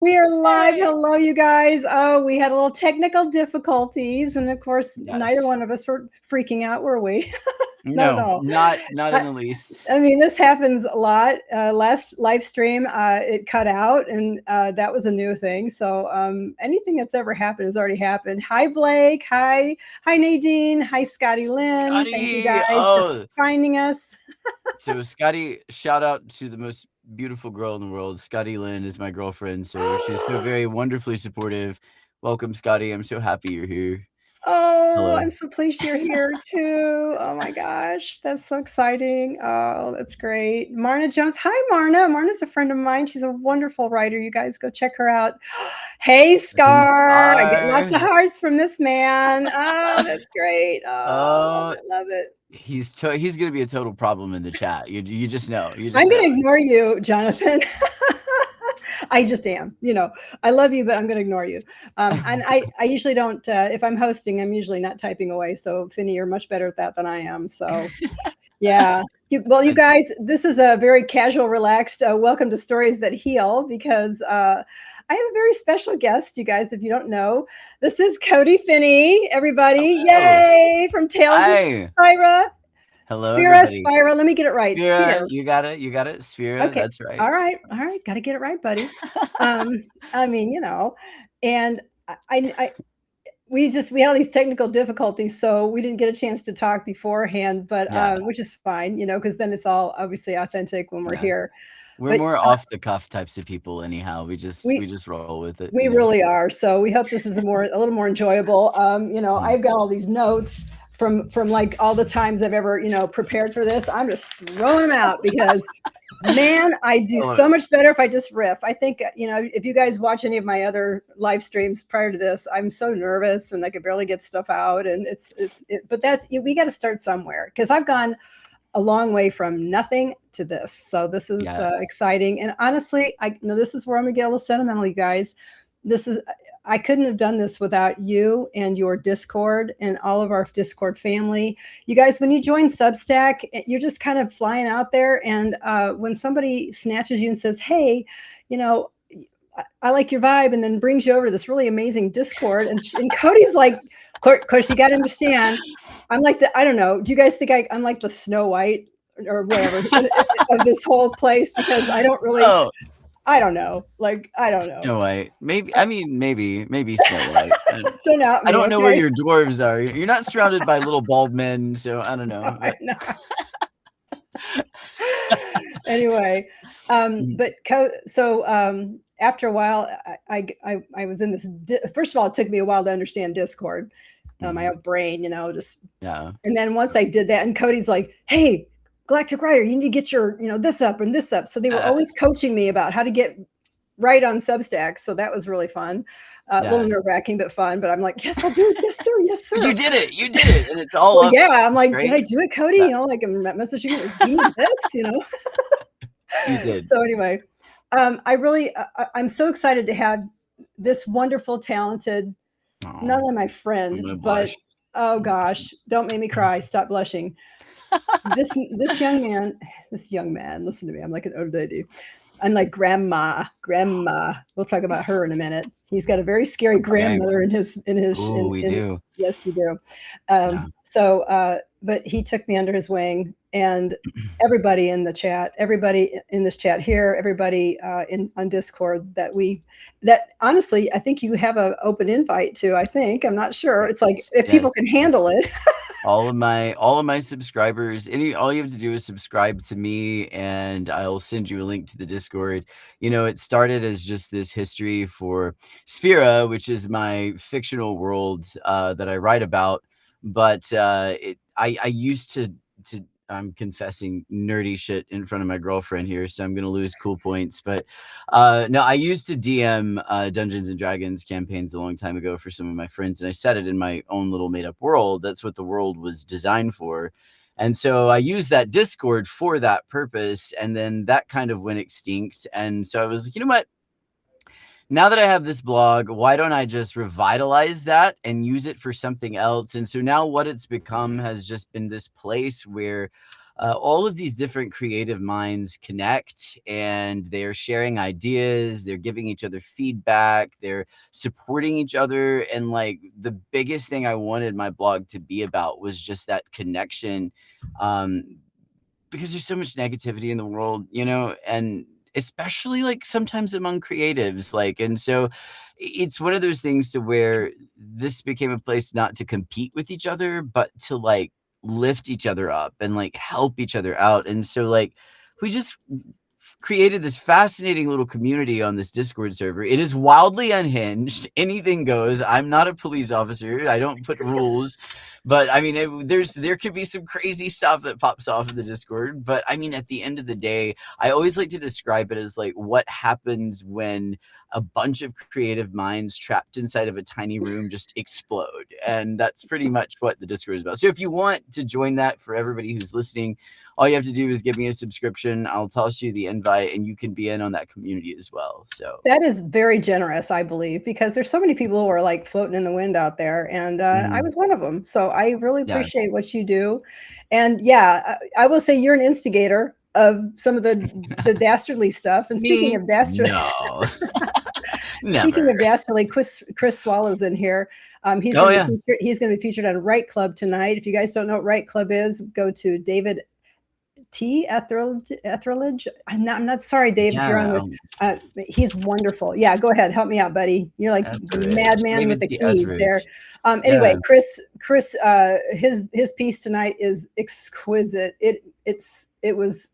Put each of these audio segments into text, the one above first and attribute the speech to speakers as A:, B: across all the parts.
A: We are live.
B: Yay.
A: Hello, you guys. Oh, we had a little technical difficulties, and of course, neither
B: Yes.
A: one of us were freaking out, were we? Not at
B: No,
A: all.
B: not in
A: I,
B: the least.
A: I mean, this happens a lot. Last live stream, it cut out, and that was a new thing. So anything that's ever happened has already happened. Hi, Blake. Hi, Nadine. Hi, Scotty Lynn. Thank you
B: Scotty.
A: guys for
B: Oh,
A: finding us.
B: so Scotty, shout out to the most beautiful girl in the world. Scotty Lynn is my girlfriend, so she's so very wonderfully supportive. Welcome, Scotty. I'm so happy you're here.
A: Oh,
B: Hello.
A: I'm so pleased you're here too. Oh my gosh, that's so exciting. Oh, that's great. Marna Jones. Hi, Marna. Marna's a friend of mine. She's a wonderful writer. You guys go check her out. Hey,
B: Welcome,
A: Scar. I get lots
B: Star.
A: of hearts from this man. Oh, that's great. Oh, love
B: Oh,
A: it. Love it.
B: he's gonna be a total problem in the chat. You just know. You
A: I'm
B: just
A: going
B: know.
A: to ignore you, Jonathan. I just am. I love you, but I'm going to ignore you. And I usually don't, if I'm hosting, I'm usually not typing away. So, Finny, you're much better at that than I am. So, yeah. You guys, this is a very casual, relaxed welcome to Stories That Heal because I have a very special guest, you guys, if you don't know. This is Cody Finney, everybody.
B: Hello.
A: Yay! From Tales of
B: Hi.
A: Spira.
B: Hello,
A: Spira,
B: everybody.
A: Spira. Let me get it right.
B: Sphere,
A: Sphere.
B: you got it. You got it. Sphere,
A: Okay.
B: that's right.
A: All right. Got to get it right, buddy. I mean, and we had all these technical difficulties, so we didn't get a chance to talk beforehand, but
B: Yeah.
A: which is fine, because then it's all obviously authentic when we're
B: Yeah.
A: here.
B: We're
A: But
B: more off the cuff types of people anyhow. We just roll with it.
A: we really are. So we hope this is a little more enjoyable. I've got all these notes from like all the times I've ever, prepared for this. I'm just throwing them out because man, I do so much better if I just riff. I think, if you guys watch any of my other live streams prior to this, I'm so nervous and I could barely get stuff out. And but we got to start somewhere because I've gone a long way from nothing to this. So this is exciting. And honestly, this is where I'm gonna get a little sentimental, you guys. I couldn't have done this without you and your Discord and all of our Discord family. You guys, when you join Substack, you're just kind of flying out there. And when somebody snatches you and says, hey, I like your vibe, and then brings you over to this really amazing Discord. And Cody's like, of course, you got to understand, I'm like I don't know. Do you guys think I'm like the Snow White or whatever of this whole place? Because I don't really, I don't know. Like, I don't know.
B: Snow White. Maybe, I mean, maybe Snow White.
A: Don't out me,
B: I don't know
A: okay?
B: where your dwarves are. You're not surrounded by little bald men, so I don't know.
A: No, I know. Anyway, after a while, I was in this. First of all, it took me a while to understand Discord. My own brain, And then once I did that, and Cody's like, "Hey, Galactic Writer, you need to get your, this up and this up." So they were always coaching me about how to get right on Substack. So that was really fun. A little nerve-wracking, but fun. But I'm like, yes, I'll do it. Yes, sir. Yes, sir.
B: But you did it, and it's all up.
A: Yeah, I'm like, did I do it, Cody? Like I'm messaging you, give me this,
B: You did.
A: So anyway, I'm so excited to have this wonderful, talented, not only my friend, but oh gosh, don't make me cry. Stop blushing. This young man, listen to me. I'm like an old lady. I'm like grandma. We'll talk about her in a minute. He's got a very scary grandmother in his.
B: Oh, we do.
A: Yes, you do. But he took me under his wing, and everybody in the chat, everybody in this chat here, everybody on Discord that honestly, I think you have an open invite to. I think, I'm not sure. It's like if people can handle it.
B: all of my subscribers, all you have to do is subscribe to me and I'll send you a link to the Discord. It started as just this history for Sphera, which is my fictional world that I write about. But I used to I'm confessing nerdy shit in front of my girlfriend here, so I'm gonna lose cool points. But no, I used to DM Dungeons and Dragons campaigns a long time ago for some of my friends, and I set it in my own little made-up world. That's what the world was designed for. And so I used that Discord for that purpose, and then that kind of went extinct. And so I was like, you know what? Now that I have this blog, why don't I just revitalize that and use it for something else? And so now what it's become has just been this place where all of these different creative minds connect, and they're sharing ideas, they're giving each other feedback, they're supporting each other. And like the biggest thing I wanted my blog to be about was just that connection. Um, because there's so much negativity in the world, and especially like sometimes among creatives, like, and so it's one of those things to where this became a place not to compete with each other, but to like lift each other up and like help each other out. And so like we just created this fascinating little community on this Discord server. It is wildly unhinged. Anything goes. I'm not a police officer. I don't put rules, but I mean, there could be some crazy stuff that pops off in the Discord. But I mean, at the end of the day, I always like to describe it as like what happens when a bunch of creative minds trapped inside of a tiny room just explode, and that's pretty much what the Discord is about. So if you want to join that, for everybody who's listening, all you have to do is give me a subscription. I'll toss you the invite, and you can be in on that community as well. So
A: That is very generous, I believe, because there's so many people who are like floating in the wind out there, and I was one of them. So I really
B: yeah,
A: appreciate what you do. And yeah, I will say you're an instigator of some of the dastardly stuff. And speaking
B: me,
A: of dastardly,
B: no,
A: speaking of
B: never.
A: dastardly, Chris Swallow's in here.
B: Oh yeah,
A: He's going to be featured on Right Club tonight. If you guys don't know what Right Club is, go to David T. Etheridge. I'm not sorry, Dave, if you're on
B: yeah.
A: this. He's wonderful. Yeah, go ahead, help me out, buddy. You're like the
B: Etheridge,
A: madman with
B: David
A: the
B: T.
A: keys there.
B: Etheridge.
A: Anyway,
B: Yeah,
A: Chris, his piece tonight is exquisite. It was.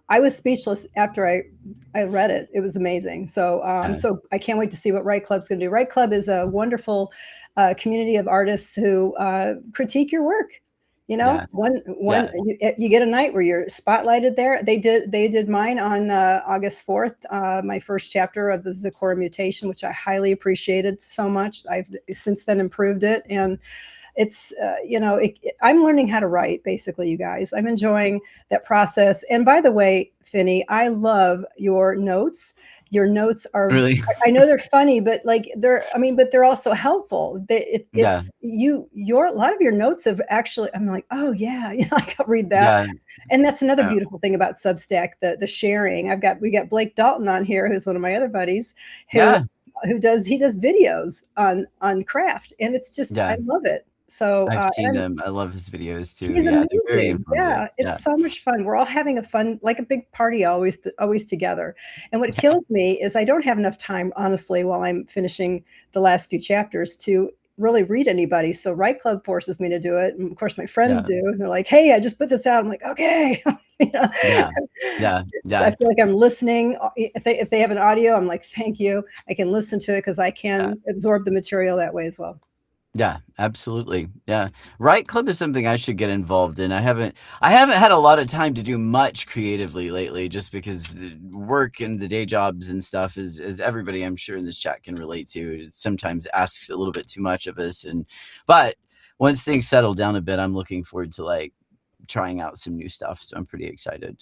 A: I was speechless after I read it. It was amazing. So
B: yeah,
A: so I can't wait to see what Right Club's going to do. Right Club is a wonderful community of artists who critique your work.
B: yeah,
A: One
B: yeah.
A: you get a night where you're spotlighted there. They did mine on August 4th, my first chapter of the Zecora mutation, which I highly appreciated so much. I've since then improved it, and it's I'm learning how to write, basically, you guys. I'm enjoying that process. And by the way, Finney, I love your notes. Your notes are,
B: Really?
A: I know they're funny, but like but they're also helpful.
B: Yeah,
A: Your a lot of your notes have actually, I'm like, oh yeah, I can read that.
B: yeah,
A: And that's another
B: yeah,
A: beautiful thing about Substack, the sharing. We got Blake Dalton on here, who's one of my other buddies, who
B: yeah,
A: does videos on craft, and it's just,
B: yeah.
A: I love it. So
B: I've seen
A: and
B: them. I love his videos too.
A: he's
B: Yeah, they're very
A: amazing.
B: informative.
A: Yeah,
B: Yeah,
A: it's so much fun. We're all having a fun, like a big party, always together. And what kills me is I don't have enough time, honestly, while I'm finishing the last few chapters to really read anybody. So Right Club forces me to do it, and of course my friends
B: yeah,
A: do. They're like, "Hey, I just put this out." I'm like, "Okay."
B: yeah, yeah,
A: I
B: yeah,
A: feel like I'm listening. If they have an audio, I'm like, "Thank you." I can listen to it because I
B: yeah.
A: can absorb the material that way as well.
B: Yeah, absolutely. Yeah. Right Club is something I should get involved in. I haven't had a lot of time to do much creatively lately, just because the work and the day jobs and stuff, is as everybody I'm sure in this chat can relate to. It sometimes asks a little bit too much of us. But once things settle down a bit, I'm looking forward to like trying out some new stuff. So I'm pretty excited.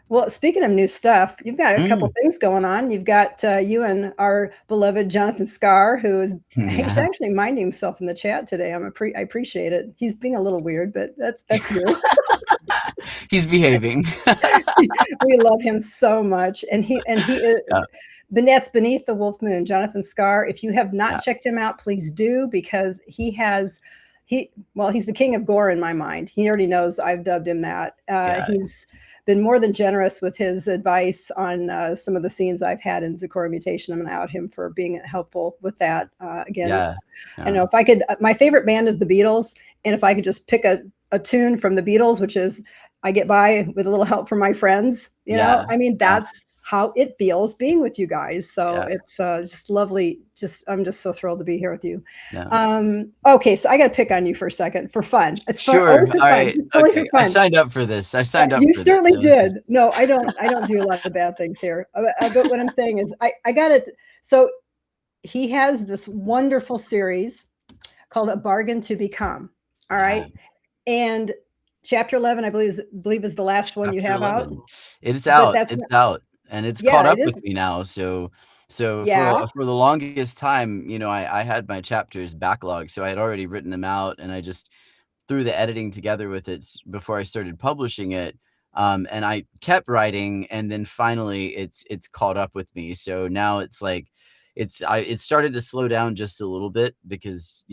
A: Well, speaking of new stuff, you've got a couple
B: Mm.
A: things going on. You've got you and our beloved Jonathan Scar, he's
B: Yeah.
A: actually minding himself in the chat today. I appreciate it. He's being a little weird, but that's you.
B: He's behaving.
A: We love him so much, and he is.
B: Yeah.
A: That's Beneath the Wolf Moon, Jonathan Scar. If you have not
B: Yeah.
A: checked him out, please do, because he's the king of gore in my mind. He already knows I've dubbed him that.
B: Yeah.
A: He's been more than generous with his advice on some of the scenes I've had in Zecora Mutation. I'm going to out him for being helpful with that. Again,
B: Yeah.
A: I
B: Yeah.
A: know if I could, my favorite band is the Beatles, and if I could just pick a tune from the Beatles, which is I get by with a little help from my friends,
B: Yeah.
A: I mean,
B: Yeah.
A: that's how it feels being with you guys. So
B: Yeah.
A: it's just lovely. I'm just so thrilled to be here with you.
B: Yeah.
A: Okay, so I got to pick on you for a second for fun. It's fun,
B: Sure.
A: always for
B: All
A: fun.
B: right.
A: Just only for
B: Okay. I
A: fun.
B: signed up for this. I signed up
A: You
B: for this.
A: certainly
B: So this is
A: did. No, I don't do a lot of bad things here. But what I'm saying is, I got it. So he has this wonderful series called A Bargain to Become. All
B: yeah.
A: right, and chapter 11, I believe is the last one you
B: Chapter
A: have out.
B: 11. It's
A: But
B: out.
A: that's
B: It's
A: not,
B: out, and it's caught
A: yeah, it
B: up
A: is.
B: with me now. So
A: Yeah.
B: for the longest time, I had my chapters backlogged, so I had already written them out, and I just threw the editing together with it before I started publishing it. And I kept writing, and then finally it's caught up with me. So now it's like it started to slow down just a little bit because,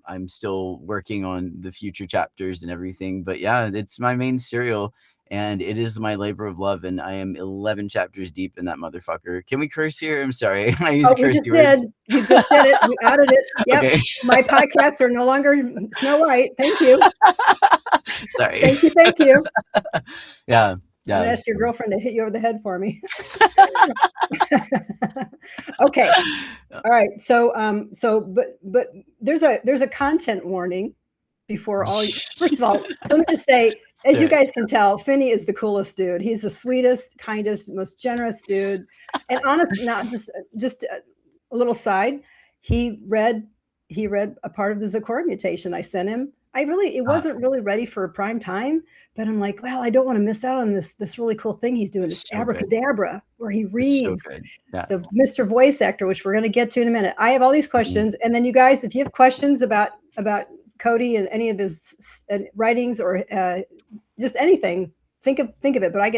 B: I'm still working on the future chapters and everything. But yeah, it's my main serial, and it is my labor of love, and I am 11 chapters deep in that motherfucker. Can we curse here? I'm sorry. I use
A: Oh, we
B: cursey
A: just
B: words.
A: did. You just did it. You added it. Yep.
B: Okay.
A: My podcasts are no longer Snow White. Thank you.
B: Sorry.
A: Thank you. Thank you.
B: Yeah.
A: I'm
B: Yeah.
A: gonna ask your girlfriend to hit you over the head for me. Okay. All right. But there's a content warning before all. First of all, let me just say, as you guys can tell, Finney is the coolest dude. He's the sweetest, kindest, most generous dude. And honest, not just a little side. He read a part of the Zecora mutation I sent him. It wasn't really ready for prime time, but I'm like, well, I don't want to miss out on this really cool thing he's doing. This
B: So good.
A: abracadabra, where he
B: It's so
A: reads
B: good. Yeah.
A: the Mr. Voice Actor, which we're going to get to in a minute. I have all these questions, and then you guys, if you have questions about Cody and any of his writings or just anything, think of it. But I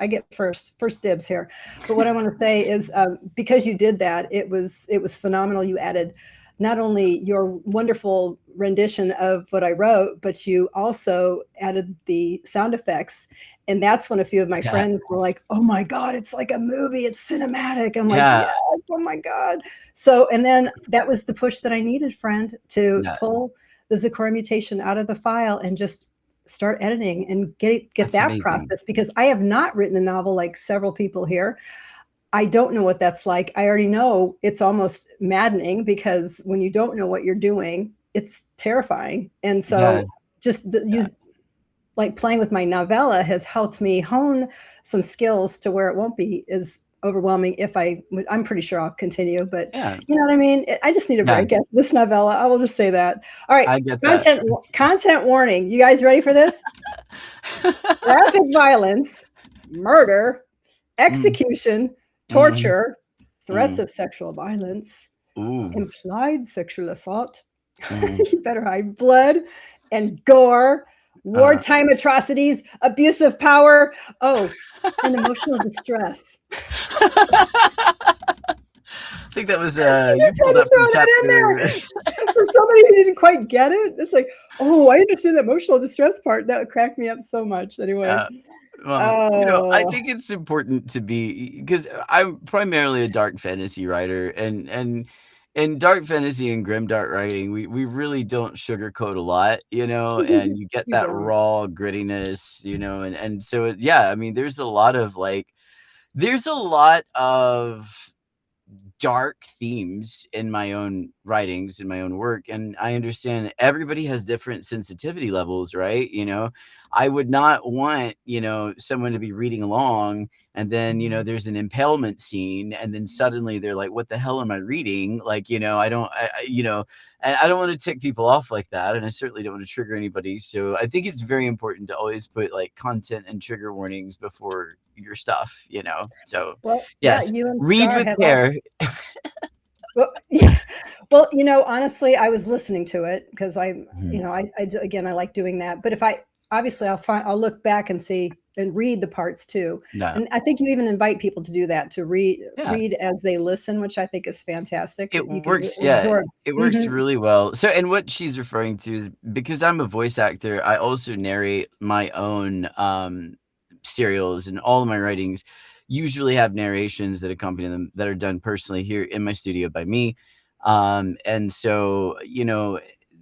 A: get first dibs here. But what I want to say is, because you did that, it was phenomenal. You added not only your wonderful rendition of what I wrote, but you also added the sound effects. And that's when a few of my friends were like, oh my God, it's like a movie. It's cinematic. I'm like, yes, oh my God. So, and then that was the push that I needed, friend, to pull the Zecora mutation out of the file and just start editing and get that amazing process, because I have not written a novel like several people here. I don't know what that's like. I already know it's almost maddening, because when you don't know what you're doing, it's terrifying. And so like playing with my novella has helped me hone some skills to where it won't be as overwhelming. I'm pretty sure I'll continue, but you know what I mean? I just need a break at this novella. I will just say that. All right.
B: I get
A: content warning. You guys ready for this? Graphic violence, murder, execution, torture, threats of sexual violence, implied sexual assault. You better hide blood and gore, wartime atrocities, abuse of power, and emotional distress.
B: I think that was you pulled up from chapter.
A: For somebody who didn't quite get it, it's like, I understand the emotional distress part. That cracked me up so much. Anyway.
B: Well, I think it's important to be, because I'm primarily a dark fantasy writer, and in dark fantasy and grimdark writing, we really don't sugarcoat a lot, and you get that raw grittiness, and so I mean, there's a lot of dark themes in my own writings, in my own work, and I understand everybody has different sensitivity levels, right? I would not want, someone to be reading along and then, there's an impalement scene, and then suddenly they're like, what the hell am I reading? Like, I don't want to tick people off like that, and I certainly don't want to trigger anybody. So I think it's very important to always put like content and trigger warnings before your stuff, So yes, read with care.
A: Well, honestly, I was listening to it because I like doing that. But I'll look back and see and read the parts too. And I think you even invite people to do that, to read as they listen, which I think is fantastic.
B: It works. It works really well. So, and what she's referring to is, because I'm a voice actor, I also narrate my own serials, and all of my writings usually have narrations that accompany them that are done personally here in my studio by me. And so,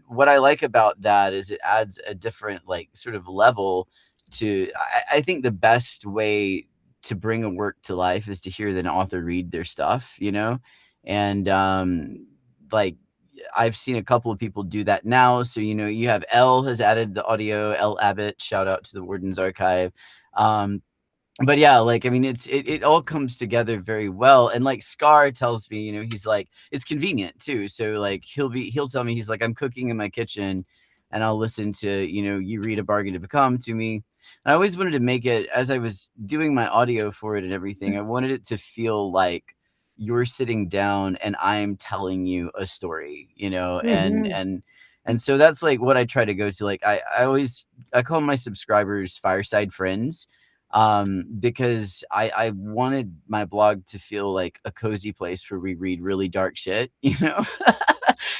B: what I like about that is it adds a different sort of level to, I think the best way to bring a work to life is to hear an author read their stuff, and I've seen a couple of people do that now. So, you have Elle has added the audio, Elle Abbott, shout out to the Warden's Archive. But yeah, I mean, it all comes together very well. And Scar tells me, he's like, it's convenient too. So he'll tell me, he's like, I'm cooking in my kitchen and I'll listen to, you read A Bargain to Become to me. And I always wanted to make it, as I was doing my audio for it and everything, I wanted it to feel like you're sitting down and I'm telling you a story, and And so that's like what I try to go to. Like I call my subscribers fireside friends, because I wanted my blog to feel like a cozy place where we read really dark shit, you know?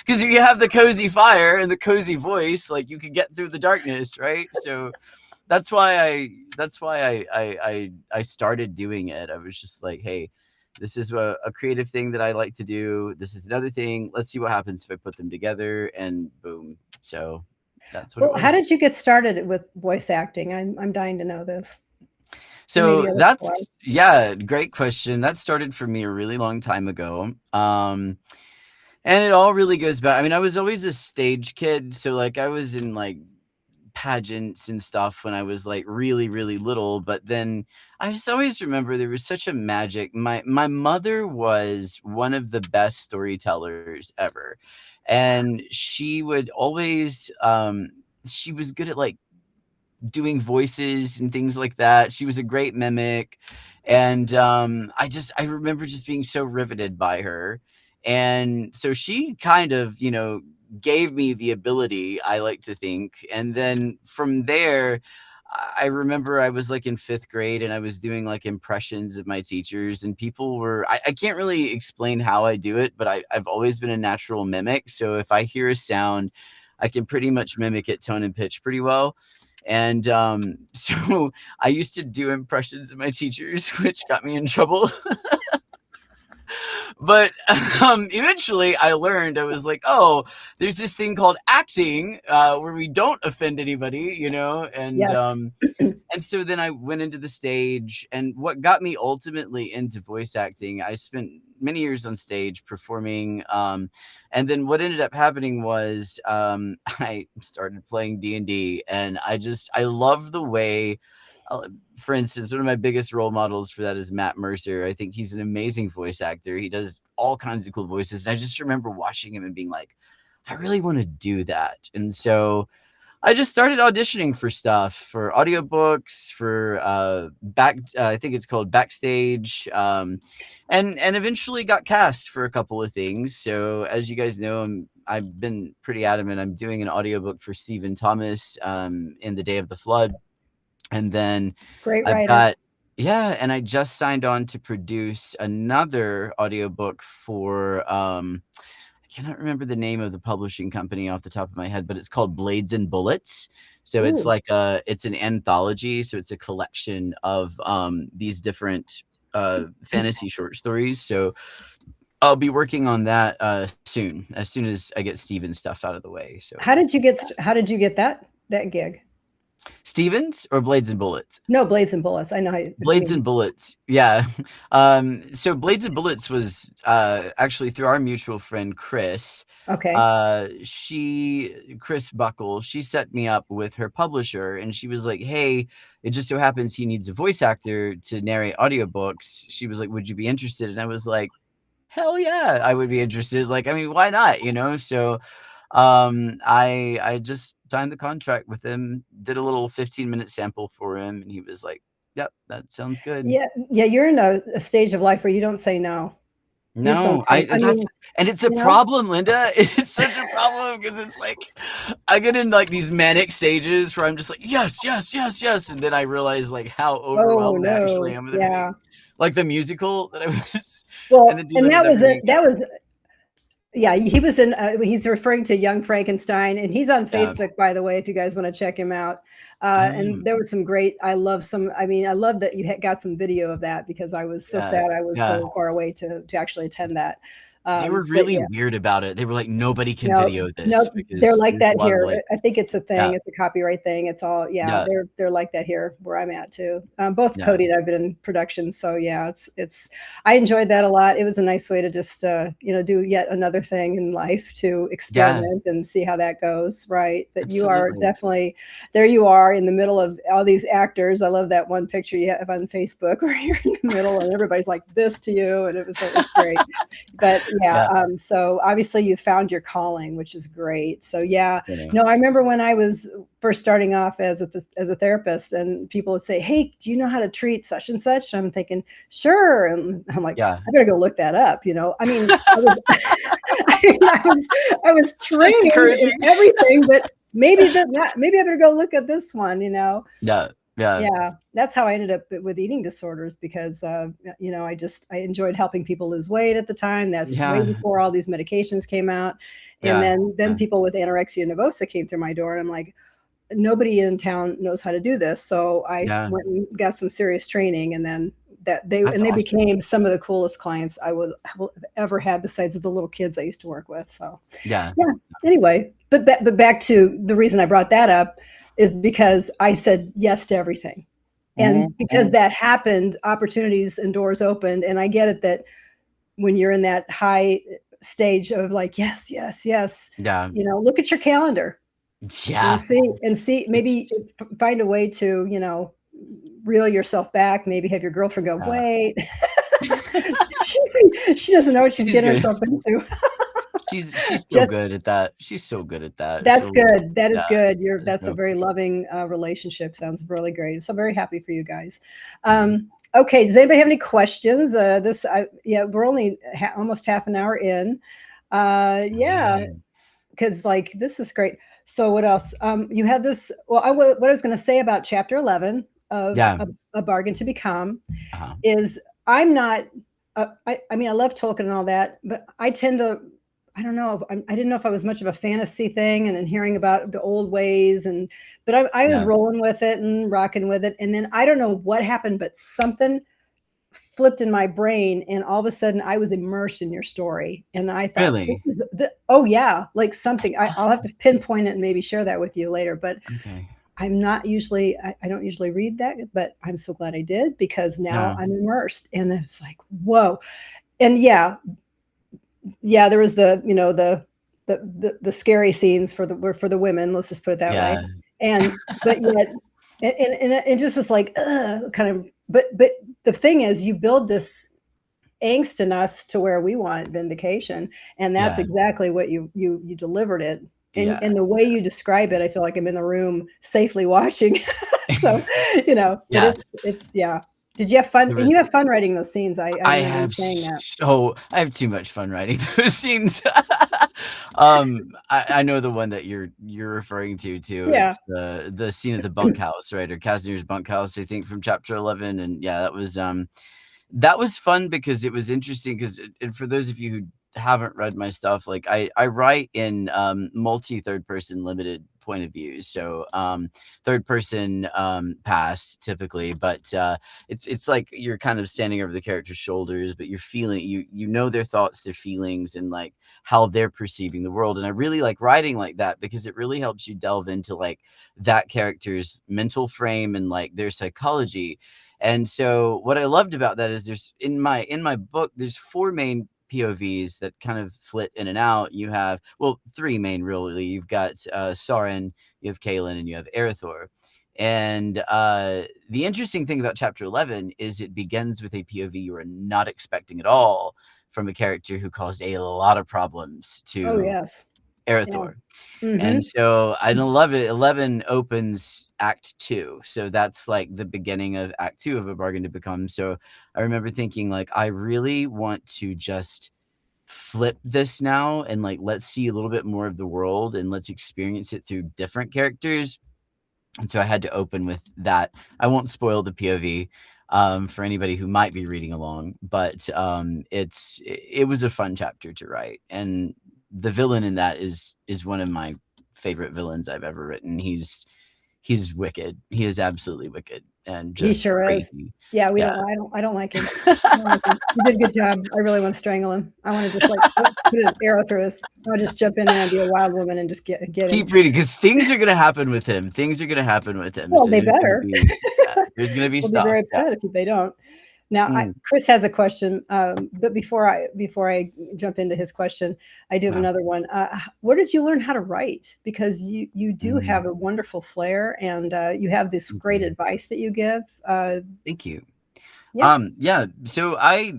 B: Because if you have the cozy fire and the cozy voice, like you can get through the darkness, right? So that's why I started doing it. I was just like, hey, this is a creative thing that I like to do. This is another thing. Let's see what happens if I put them together, and boom. So that's what it
A: Well, how
B: was.
A: did you get started with voice acting? I'm dying to know this. And maybe
B: So
A: other people are.
B: that's yeah, great question. That started for me a really long time ago. And it all really goes back. I mean, I was always a stage kid, so like I was in like pageants and stuff when I was like really, really little. But then I just always remember there was such a magic. My mother was one of the best storytellers ever. And she would always she was good at like doing voices and things like that. She was a great mimic, and I remember just being so riveted by her. And so she kind of, gave me the ability, I like to think. And then from there, I remember I was like in 5th grade and I was doing like impressions of my teachers, and people were, I can't really explain how I do it, but I've always been a natural mimic. So if I hear a sound, I can pretty much mimic it tone and pitch pretty well. And so I used to do impressions of my teachers, which got me in trouble. But eventually I learned, I was like, oh, there's this thing called acting, where we don't offend anybody,
A: Yes.
B: and so then I went into the stage, and what got me ultimately into voice acting, I spent many years on stage performing, and then what ended up happening was, I started playing D&D, and I love the way, uh, for instance, one of my biggest role models for that is Matt Mercer. I think he's an amazing voice actor. He does all kinds of cool voices. And I just remember watching him and being like, I really want to do that. And so I just started auditioning for stuff, for audiobooks, for I think it's called Backstage, and eventually got cast for a couple of things. So as you guys know, I've been pretty adamant. I'm doing an audiobook for Stephen Thomas, in The Day of the Flood. And then
A: Great
B: I've
A: writer.
B: got yeah, and I just signed on to produce another audiobook for, I cannot remember the name of the publishing company off the top of my head, but it's called Blades and Bullets. So it's
A: Ooh,
B: like it's an anthology, so it's a collection of, these different, fantasy short stories. So I'll be working on that, soon, as soon as I get Steven's stuff out of the way. So
A: how did you get that gig?
B: Stevens or Blades and Bullets?
A: No, Blades and Bullets. I know how I
B: Blades
A: mean,
B: and Bullets, yeah. So Blades and Bullets was, actually through our mutual friend, Chris.
A: okay.
B: Chris Buckle, she set me up with her publisher, and she was like, "Hey, it just so happens he needs a voice actor to narrate audiobooks." She was like, "Would you be interested?" And I was like, "Hell yeah, I would be interested." Like, I mean, why not, you know? So, I just signed the contract with him, did a little 15-minute sample for him, and he was like, "Yep, that sounds good."
A: Yeah, yeah, you're in a stage of life where you don't say no. You just don't
B: No,
A: say, I
B: that's
A: mean,
B: and it's a
A: you know?
B: problem, Linda. It's such a problem because it's like I get in like these manic stages where I'm just like, yes, yes, yes, yes, and then I realize like how
A: Oh,
B: overwhelmed I actually
A: no.
B: am with
A: Yeah.
B: everything. Like the musical that I was, and
A: Well,
B: then
A: and
B: ended up doing.
A: that was yeah, he was in, he's referring to Young Frankenstein, and he's on
B: Yeah,
A: Facebook, by the way, if you guys want to check him out. And
B: um,
A: there was some great, I mean, I love that you got some video of that because I was so
B: yeah,
A: sad I was
B: yeah.
A: so far away to actually attend that.
B: They were
A: But
B: really
A: yeah,
B: weird about it. They were like, nobody can
A: no,
B: video
A: no,
B: this
A: they're
B: because
A: like
B: there's a
A: that
B: lot of
A: here.
B: like,
A: I think it's a thing.
B: yeah,
A: It's a copyright thing. It's all, yeah,
B: yeah,
A: they're like that here where I'm at too. Both
B: yeah,
A: Cody and I've been in production, so yeah, I enjoyed that a lot. It was a nice way to just do yet another thing in life to
B: yeah,
A: experiment and see how that goes, right? But you are
B: absolutely.
A: definitely there. You are in the middle of all these actors. I love that one picture you have on Facebook where you're in the middle and everybody's like this to you, and it was great. But Yeah.
B: Yeah.
A: So obviously you found your calling, which is great. So yeah,
B: Yeah.
A: no, I remember when I was first starting off as a therapist, and people would say, "Hey, do you know how to treat such and such?" And I'm thinking, "Sure," and I'm like,
B: Yeah.
A: "I better go look that up." I mean, I was
B: That's
A: trained in
B: encouraging.
A: everything, but maybe I better go look at this one.
B: Yeah. Yeah.
A: Yeah, that's how I ended up with eating disorders because, I enjoyed helping people lose weight at the time. That's way
B: Yeah.
A: before all these medications came out. And
B: Yeah.
A: then
B: Yeah.
A: people with anorexia nervosa came through my door, and I'm like, nobody in town knows how to do this. So I
B: Yeah.
A: went and got some serious training, and then
B: That's
A: they
B: awesome.
A: became some of the coolest clients I would have ever had besides the little kids I used to work with. So
B: Yeah.
A: yeah. Anyway, but back to the reason I brought that up is because I said yes to everything. And because
B: Mhm.
A: that happened, opportunities and doors opened. And I get it that when you're in that high stage of like, yes, yes, yes,
B: Yeah.
A: look at your calendar
B: Yeah.
A: and see, maybe
B: It's
A: find a way to, reel yourself back, maybe have your girlfriend go,
B: yeah.
A: wait, she doesn't know what she's
B: She's
A: getting
B: good.
A: herself into.
B: She's so
A: Just
B: good at that. She's so good at that.
A: That's
B: So
A: good. That is
B: yeah.
A: good. That's a
B: So
A: very loving relationship. Sounds really great. So I'm very happy for you guys.
B: yeah.
A: Okay. Does anybody have any questions? Yeah, we're only almost half an hour in. Yeah,
B: Dang.
A: because like this is great. So what else? You have this. Well, what I was going to say about chapter 11 of
B: Yeah.
A: a bargain to become
B: Uh-huh.
A: is I'm not. I mean, I love Tolkien and all that, but I tend to. I don't know. I didn't know if I was much of a fantasy thing, and then hearing about the old ways, but I was
B: Yeah.
A: rolling with it and rocking with it, and then I don't know what happened, but something flipped in my brain, and all of a sudden I was immersed in your story, and I thought, this
B: Really?
A: is oh yeah, like something. I'll have
B: Awesome.
A: to pinpoint it and maybe share that with you later, but
B: Okay.
A: I'm not usually I don't usually read that, but I'm so glad I did because now
B: Yeah.
A: I'm immersed, and it's like, whoa. And yeah, there was the scary scenes for the women, let's just put it that way.
B: Yeah.
A: And but yet and it just was like, kind of, but the thing is you build this angst in us to where we want vindication, and that's
B: Yeah.
A: exactly what you delivered it. And
B: Yeah.
A: the way you describe it, I feel like I'm in the room safely watching. So, but
B: Yeah.
A: it's yeah. Did you have fun?
B: There
A: And
B: was
A: you have fun writing those scenes. I remember you saying that.
B: I have too much fun writing those scenes. I know the one that you're referring to too.
A: Yeah.
B: It's the scene at the bunkhouse, right? Or Casner's bunkhouse, I think, from chapter 11. And yeah, that was fun because it was interesting because and for those of you who haven't read my stuff, like I write in multi third person limited point of views. So third person past typically, but it's like you're kind of standing over the character's shoulders, but you're feeling you know their thoughts, their feelings, and like how they're perceiving the world. And I really like writing like that because it really helps you delve into like that character's mental frame and like their psychology. And so what I loved about that is there's in my book, there's four main POVs that kind of flit in and out. You have, well, three main really. You've got Sauron, you have Kaelin, and you have Erethdor. And the interesting thing about chapter 11 is it begins with a POV you are not expecting at all from a character who caused a lot of problems
A: Oh,
B: to
A: yes. Yeah.
B: Erethdor. And
A: Mhm.
B: so I love it. 11 opens Act 2. So that's like the beginning of Act 2 of A Bargain to Become. So I remember thinking like I really want to just flip this now and like let's see a little bit more of the world and let's experience it through different characters. And so I had to open with that. I won't spoil the POV for anybody who might be reading along, but it was a fun chapter to write. And the villain in that is one of my favorite villains I've ever written. He's wicked. He is absolutely wicked and
A: He
B: just
A: sure is.
B: crazy.
A: Yeah, we
B: Yeah.
A: don't I don't like him. I don't like him. He did a good job. I really wanna strangle him. I wanna just, like, put an arrow through his I wanna just jump in there and be a wild woman and just get him.
B: Keep reading because things are gonna happen with him. Things are gonna happen with him.
A: Well,
B: So
A: they better.
B: there's gonna be
A: We'll be
B: stuff.
A: very
B: Yeah.
A: upset if they don't. Now,
B: Mm,
A: Chris has a question, but before I jump into his question, I do have
B: wow.
A: another one. Where did you learn how to write? Because you do have
B: Mm,
A: a wonderful flair, and you have this
B: thank
A: great
B: you.
A: advice that you give.
B: Thank you.
A: Yeah.
B: Yeah, so I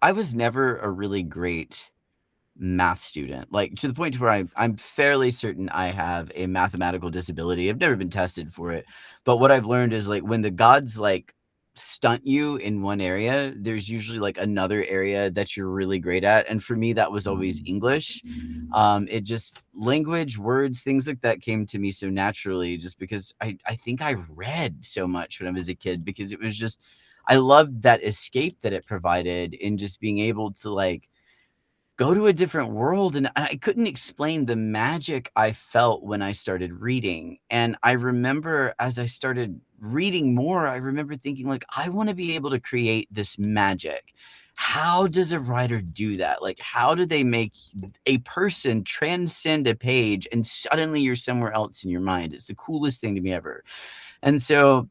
B: I was never a really great math student, like, to the point to where I'm fairly certain I have a mathematical disability. I've never been tested for it, but what I've learned is, like, when the gods, like, stunt you in one area, there's usually, like, another area that you're really great at, and for me, that was always English. It just language, words, things like that came to me so naturally just because I think I read so much when I was a kid because it was just I loved that escape that it provided in just being able to, like, go to a different world, and I couldn't explain the magic I felt when I started reading, and I remember as I started reading more, I remember thinking, like, "I wanna be able to create this magic. How does a writer do that? Like, how do they make a person transcend a page and suddenly you're somewhere else in your mind?" It's the coolest thing to me ever, and so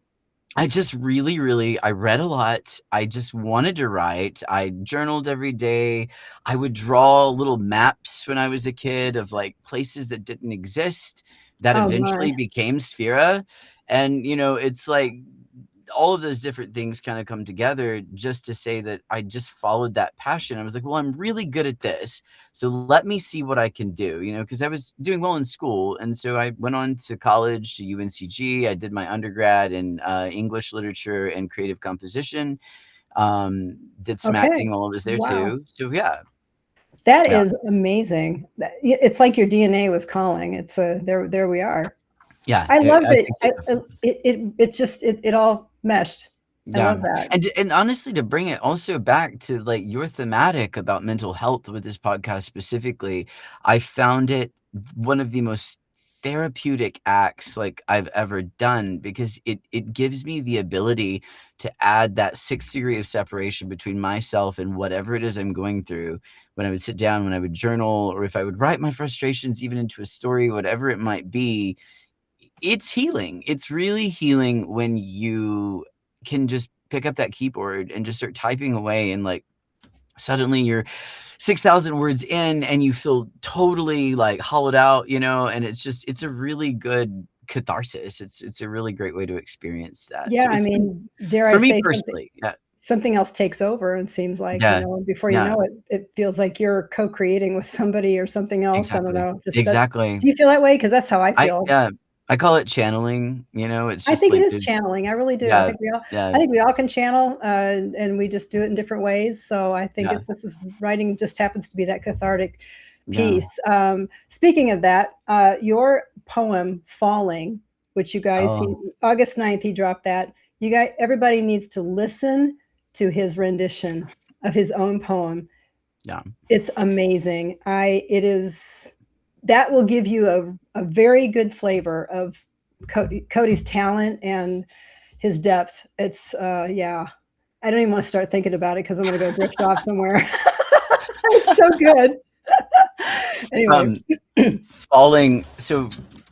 B: I just really I read a lot. I just wanted to write. I journaled every day. I would draw little maps when I was a kid of, like, places that didn't exist that
A: Oh my.
B: eventually became Sphera, and, it's like all of those different things kinda come together just to say that I just followed that passion. I was like, "Well, I'm really good at this, so let me see what I can do," because I was doing well in school, and so I went on to college, to UNCG. I did my undergrad in, English literature and creative composition, did some
A: Okay.
B: acting while I was there
A: Wow.
B: too. So, yeah.
A: That
B: Yeah.
A: is amazing. It's like your DNA was calling. It's there we are.
B: Yeah,
A: I love
B: I
A: that.
B: think it definitely
A: It all meshed. I
B: Yeah,
A: love that.
B: and honestly, to bring it also back to, like, your thematic about mental health with this podcast specifically, I found it one of the most therapeutic acts, like, I've ever done because it gives me the ability to add that 6th degree of separation between myself and whatever it is I'm going through. When I would sit down, when I would journal, or if I would write my frustrations even into a story, whatever it might be, it's healing. It's really healing when you can just pick up that keyboard and just start typing away and, like, suddenly you're 6,000 words in and you feel totally, like, hollowed out, and it's a really good catharsis. It's a really great way to experience that.
A: Yeah,
B: So
A: I
B: it's been
A: mean, dare I
B: for me
A: say
B: personally, yeah,
A: something else takes over and seems like,
B: yeah,
A: before you
B: yeah,
A: know it, it feels like you're co-creating with somebody or something else. I don't
B: exactly,
A: know. Just that
B: exactly.
A: do you feel that way? Because that's how I
B: I
A: feel.
B: yeah, I call it channeling, it's
A: I
B: just
A: think it
B: like
A: is
B: there's
A: channeling, I really do.
B: yeah,
A: I
B: yeah,
A: think we all can channel, and we just do it in different ways, so I think
B: yeah,
A: this is writing just happens to be that cathartic
B: yeah.
A: piece. Speaking of that, your poem, "Falling," which you guys he
B: Oh,
A: August 9th, he dropped that. You guys, everybody needs to listen to his rendition of his own poem.
B: yeah.
A: It's amazing. I it is that will give you a very good flavor of Cody's talent and his depth. It's yeah. I don't even want to start thinking about it because I'm going to go drift off somewhere. It's so good. Anyway,
B: Um, Falling so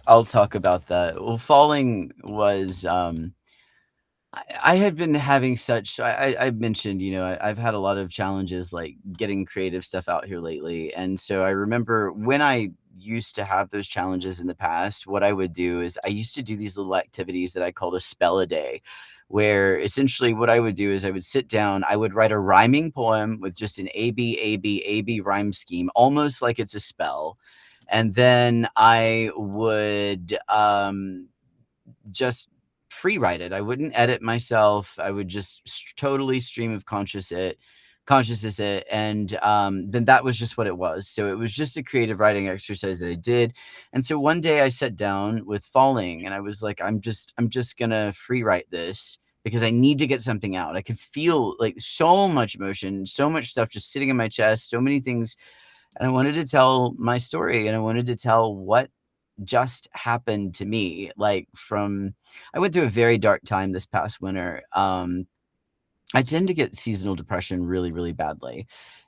B: I'll talk about that. Well, Falling was, I had been having such I've mentioned, I've had a lot of challenges, like, getting creative stuff out here lately, and so I remember when I used to have those challenges in the past, what I would do is I used to do these little activities that I called a spell a day, where essentially what I would do is I would sit down, I would write a rhyming poem with just an A B A B A B rhyme scheme, almost like it's a spell, and then I would, just free write it. I wouldn't edit myself. I would just totally stream of consciousness it, and then that was just what it was. So it was just a creative writing exercise that I did. And so one day I sat down with Falling, and I was like, I'm just gonna free write this because I need to get something out. I could feel like so much emotion, so much stuff just sitting in my chest, so many things, and I wanted to tell my story, and I wanted to tell what just happened to me, like, from I went through a very dark time this past winter. I tend to get seasonal depression really badly,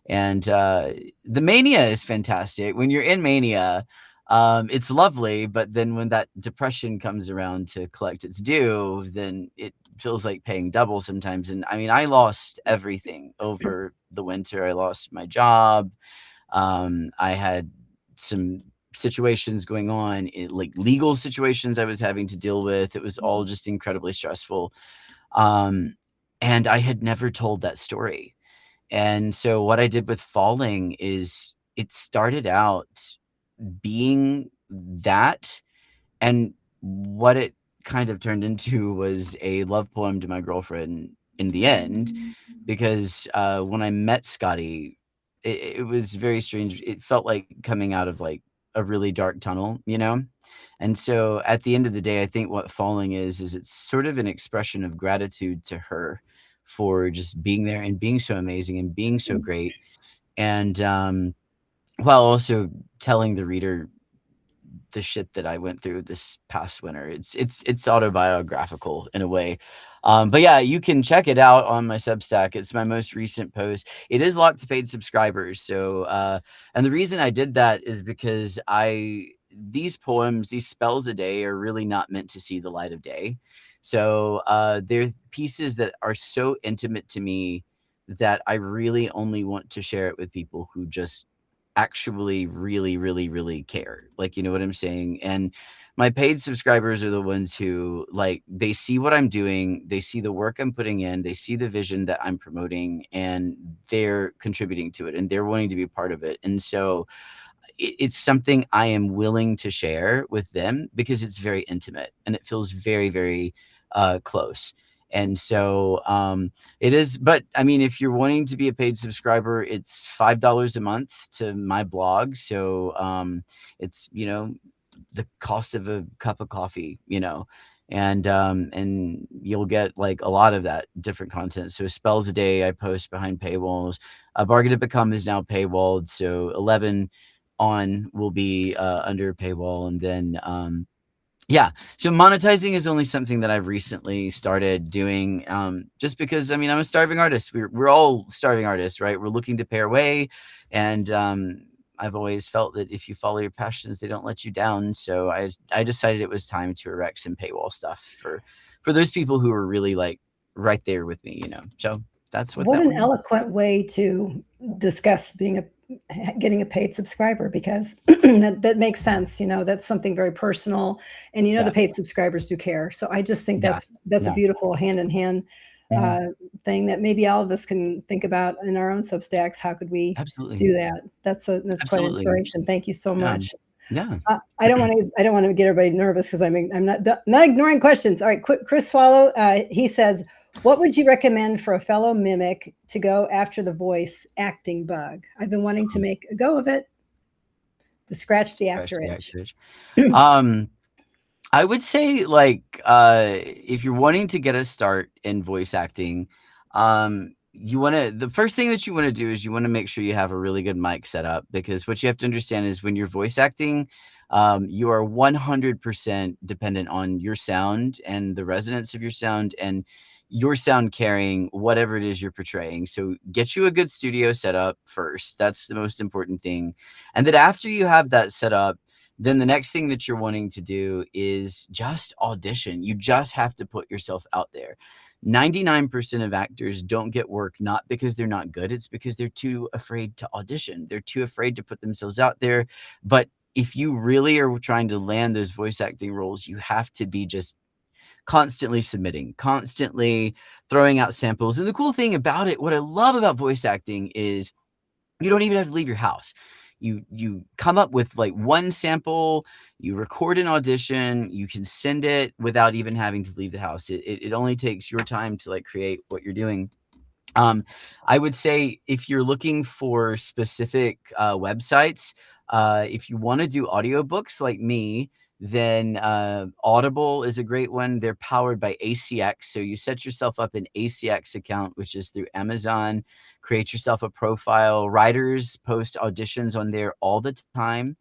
B: and, the mania is fantastic. When you're in mania, it's lovely, but then when that depression comes around to collect its due, then it feels like paying double sometimes, and, I mean, I lost everything over the winter. I lost my job, I had some situations going on, like legal situations I was having to deal with. It was all just incredibly stressful. Um, and I had never told that story. And so what I did with Falling is it started out being that, and what it kind of turned into was a love poem to my girlfriend in the end, because, when I met Scotty, it was very strange. It felt like coming out of, like, a really dark tunnel, you know? And so, at the end of the day, I think what Falling is it's sort of an expression of gratitude to her for just being there and being so amazing and being so great, and, while also telling the reader the shit that I went through this past winter. It's autobiographical in a way. But yeah, you can check it out on my Substack. It's my most recent post. It is locked to paid subscribers. So and the reason I did that is because these poems, these spells a day are really not meant to see the light of day. So they're pieces that are so intimate to me that I really only want to share it with people who just actually really, really, really care. Like, you know what I'm saying? And my paid subscribers are the ones who, like, they see what I'm doing, they see the work I'm putting in, they see the vision that I'm promoting, and they're contributing to it and they're wanting to be a part of it. And so it's something I am willing to share with them because it's very intimate and it feels very, very close. And so it is, but I mean, if you're wanting to be a paid subscriber, it's $5 a month to my blog. So it's, you know, the cost of a cup of coffee, you know, and you'll get like a lot of that different content. So spells a day I post behind paywalls. Bargain to Become is now paywalled. So 11 on will be under paywall, and then yeah, so monetizing is only something that I've recently started doing, just because, I mean, I'm a starving artist. We're all starving artists, right? We're looking to pay our way, and I've always felt that if you follow your passions, they don't let you down. So I decided it was time to erect some paywall stuff for those people who are really like right there with me, you know. So that's what
A: What
B: that
A: an
B: one is.
A: eloquent way to discuss getting a paid subscriber, because that makes sense. You know, that's something very personal, and you know the
B: Yeah,
A: paid subscribers do care. So I just think
B: yeah,
A: that's a
B: yeah.
A: beautiful hand in hand
B: Mhm.
A: uh, thing that maybe all of us can think about in our own Substacks. How could we
B: Absolutely,
A: do that? That's quite an
B: absolutely.
A: inspiration. Thank you so
B: Yeah,
A: much.
B: yeah.
A: I don't want to get everybody nervous because I'm not ignoring questions. All right, Chris Swallow. He says, "What would you recommend for a fellow mimic to go after the voice acting bug? I've been wanting to make a go of it to scratch the
B: Scratch
A: actor
B: the
A: itch."
B: actor. I would say, like, if you're wanting to get a start in voice acting, the first thing that you wanna do is you wanna make sure you have a really good mic set up, because what you have to understand is when you're voice acting, you are 100% dependent on your sound and the resonance of your sound and your sound carrying whatever it is you're portraying. So get you a good studio setup first. That's the most important thing. And then after you have that set up, then the next thing that you're wanting to do is just audition. You just have to put yourself out there. 99% of actors don't get work not because they're not good, it's because they're too afraid to audition. They're too afraid to put themselves out there. But if you really are trying to land those voice acting roles, you have to be just constantly submitting, constantly throwing out samples. And the cool thing about it, what I love about voice acting is you don't even have to leave your house. You come up with like one sample, you record an audition, you can send it without even having to leave the house. It only takes your time to like create what you're doing. Um, I would say if you're looking for specific websites, if you want to do audiobooks like me, then Audible is a great one. They're powered by ACX. So you set yourself up an ACX account, which is through Amazon, create yourself a profile. Writers post auditions on there all the time.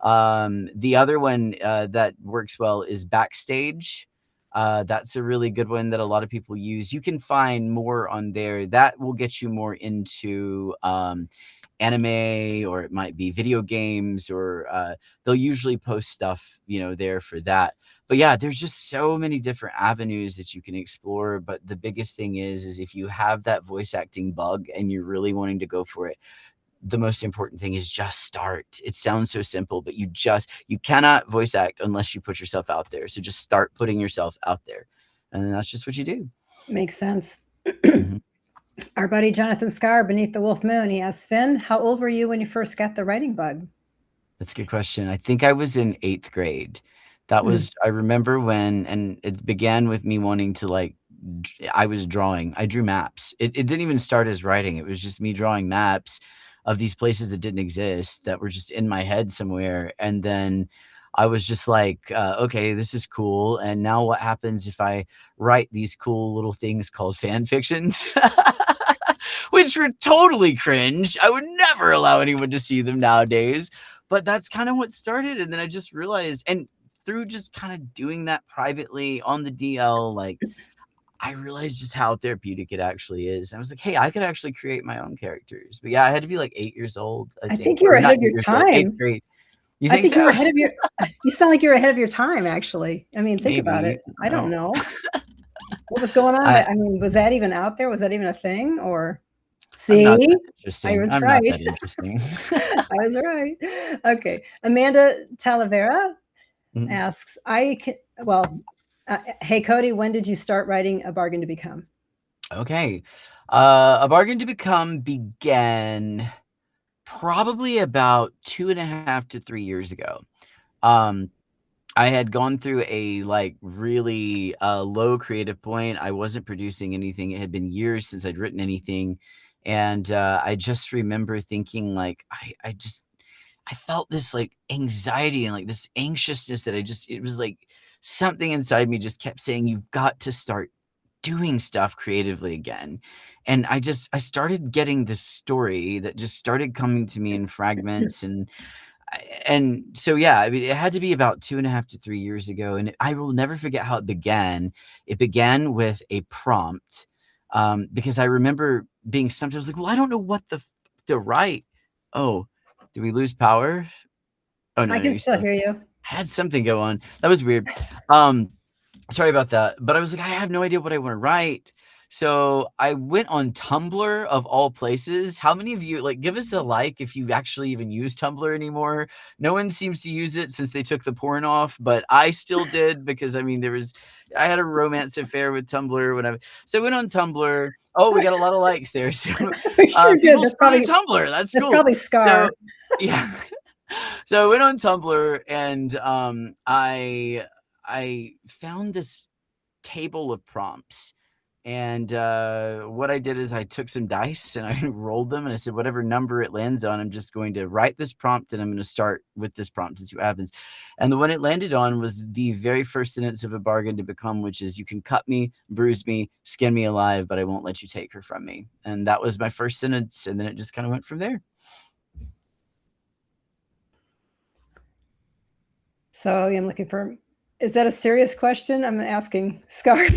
B: The other one that works well is Backstage. That's a really good one that a lot of people use. You can find more on there. That will get you more into anime, or it might be video games, or they'll usually post stuff, you know, there for that. But yeah, there's just so many different avenues that you can explore. But the biggest thing is if you have that voice acting bug and you're really wanting to go for it, the most important thing is just start. It sounds so simple, but you cannot voice act unless you put yourself out there. So just start putting yourself out there. And then that's just what you do.
A: Makes sense.
B: Mhm.
A: Our buddy Jonathan Scar, Beneath the Wolf Moon, he asks, Finn, how old were you when you first got the writing bug?
B: That's a good question. I think I was in 8th grade. That
A: Mm.
B: was I remember when and it began with me wanting to, like, I was drawing. I drew maps. It didn't even start as writing. It was just me drawing maps of these places that didn't exist that were just in my head somewhere, and then I was just like, "Okay, this is cool, and now what happens if I write these cool little things called fan fictions?" Which were totally cringe. I would never allow anyone to see them nowadays, but that's kinda what started, and then I just realized and through just kinda doing that privately on the DL, like, I realized just how therapeutic it actually is. I was like, "Hey, I could actually create my own characters." But yeah, I had to be like 8 years old, I
A: I
B: think,
A: think you were
B: or
A: ahead
B: not
A: of
B: 8
A: your
B: years old, 8th
A: time.
B: grade. You
A: I
B: think
A: think you were
B: so?
A: ahead of your you sound like you're ahead of your time, actually. I mean, think about
B: Maybe.
A: it. I don't
B: No.
A: know. What was going on?
B: I
A: I mean, was that even out there? Was that even a thing? Or
B: I'm
A: see,
B: not that
A: I
B: interesting.
A: was
B: I'm not
A: right.
B: that interesting.
A: I was right. Okay. Amanda Talavera
B: Mhm.
A: asks, well, hey, Cody, when did you start writing A Bargain to Become?
B: Okay. A Bargain to Become began probably about 2.5 to 3 years ago. Um, I had gone through a, like, really, low creative point. I wasn't producing anything. It had been years since I'd written anything, and, I just remember thinking, like, I felt this, like, anxiety and, like, this anxiousness that it was like something inside me just kept saying, "You've got to start doing stuff creatively again." And I started getting this story that just started coming to me in fragments and so, yeah, I mean, it had to be about 2.5 to 3 years ago, and I will never forget how it began. It began with a prompt, because I remember being stumped. I was like, "Well, I don't know what the f to write." Oh, did we lose power? Oh, no,
A: I
B: no,
A: can
B: you
A: still
B: still
A: hear you.
B: had something go on. That was weird. Um Sorry about that, but I was like, "I have no idea what I wanna write." So, I went on Tumblr of all places. How many of you like, give us a like if you actually even use Tumblr anymore. No one seems to use it since they took the porn off, but I still did because, I mean, I had a romance affair with Tumblr when I went on Tumblr. Oh, we got a lot of likes there. So,
A: We sure did.
B: people started Tumblr. That's
A: That's
B: cool.
A: probably Scar.
B: So yeah. So, I went on Tumblr and, I found this table of prompts. And what I did is I took some dice and I rolled them and I said, whatever number it lands on, I'm just going to write this prompt and I'm going to start with this prompt and see what happens. And the one it landed on was the very first sentence of A Bargain to Become, which is, "You can cut me, bruise me, skin me alive, but I won't let you take her from me." And that was my first sentence. And then it just kind of went from there.
A: So I'm looking for, is that a serious question? I'm asking Scar.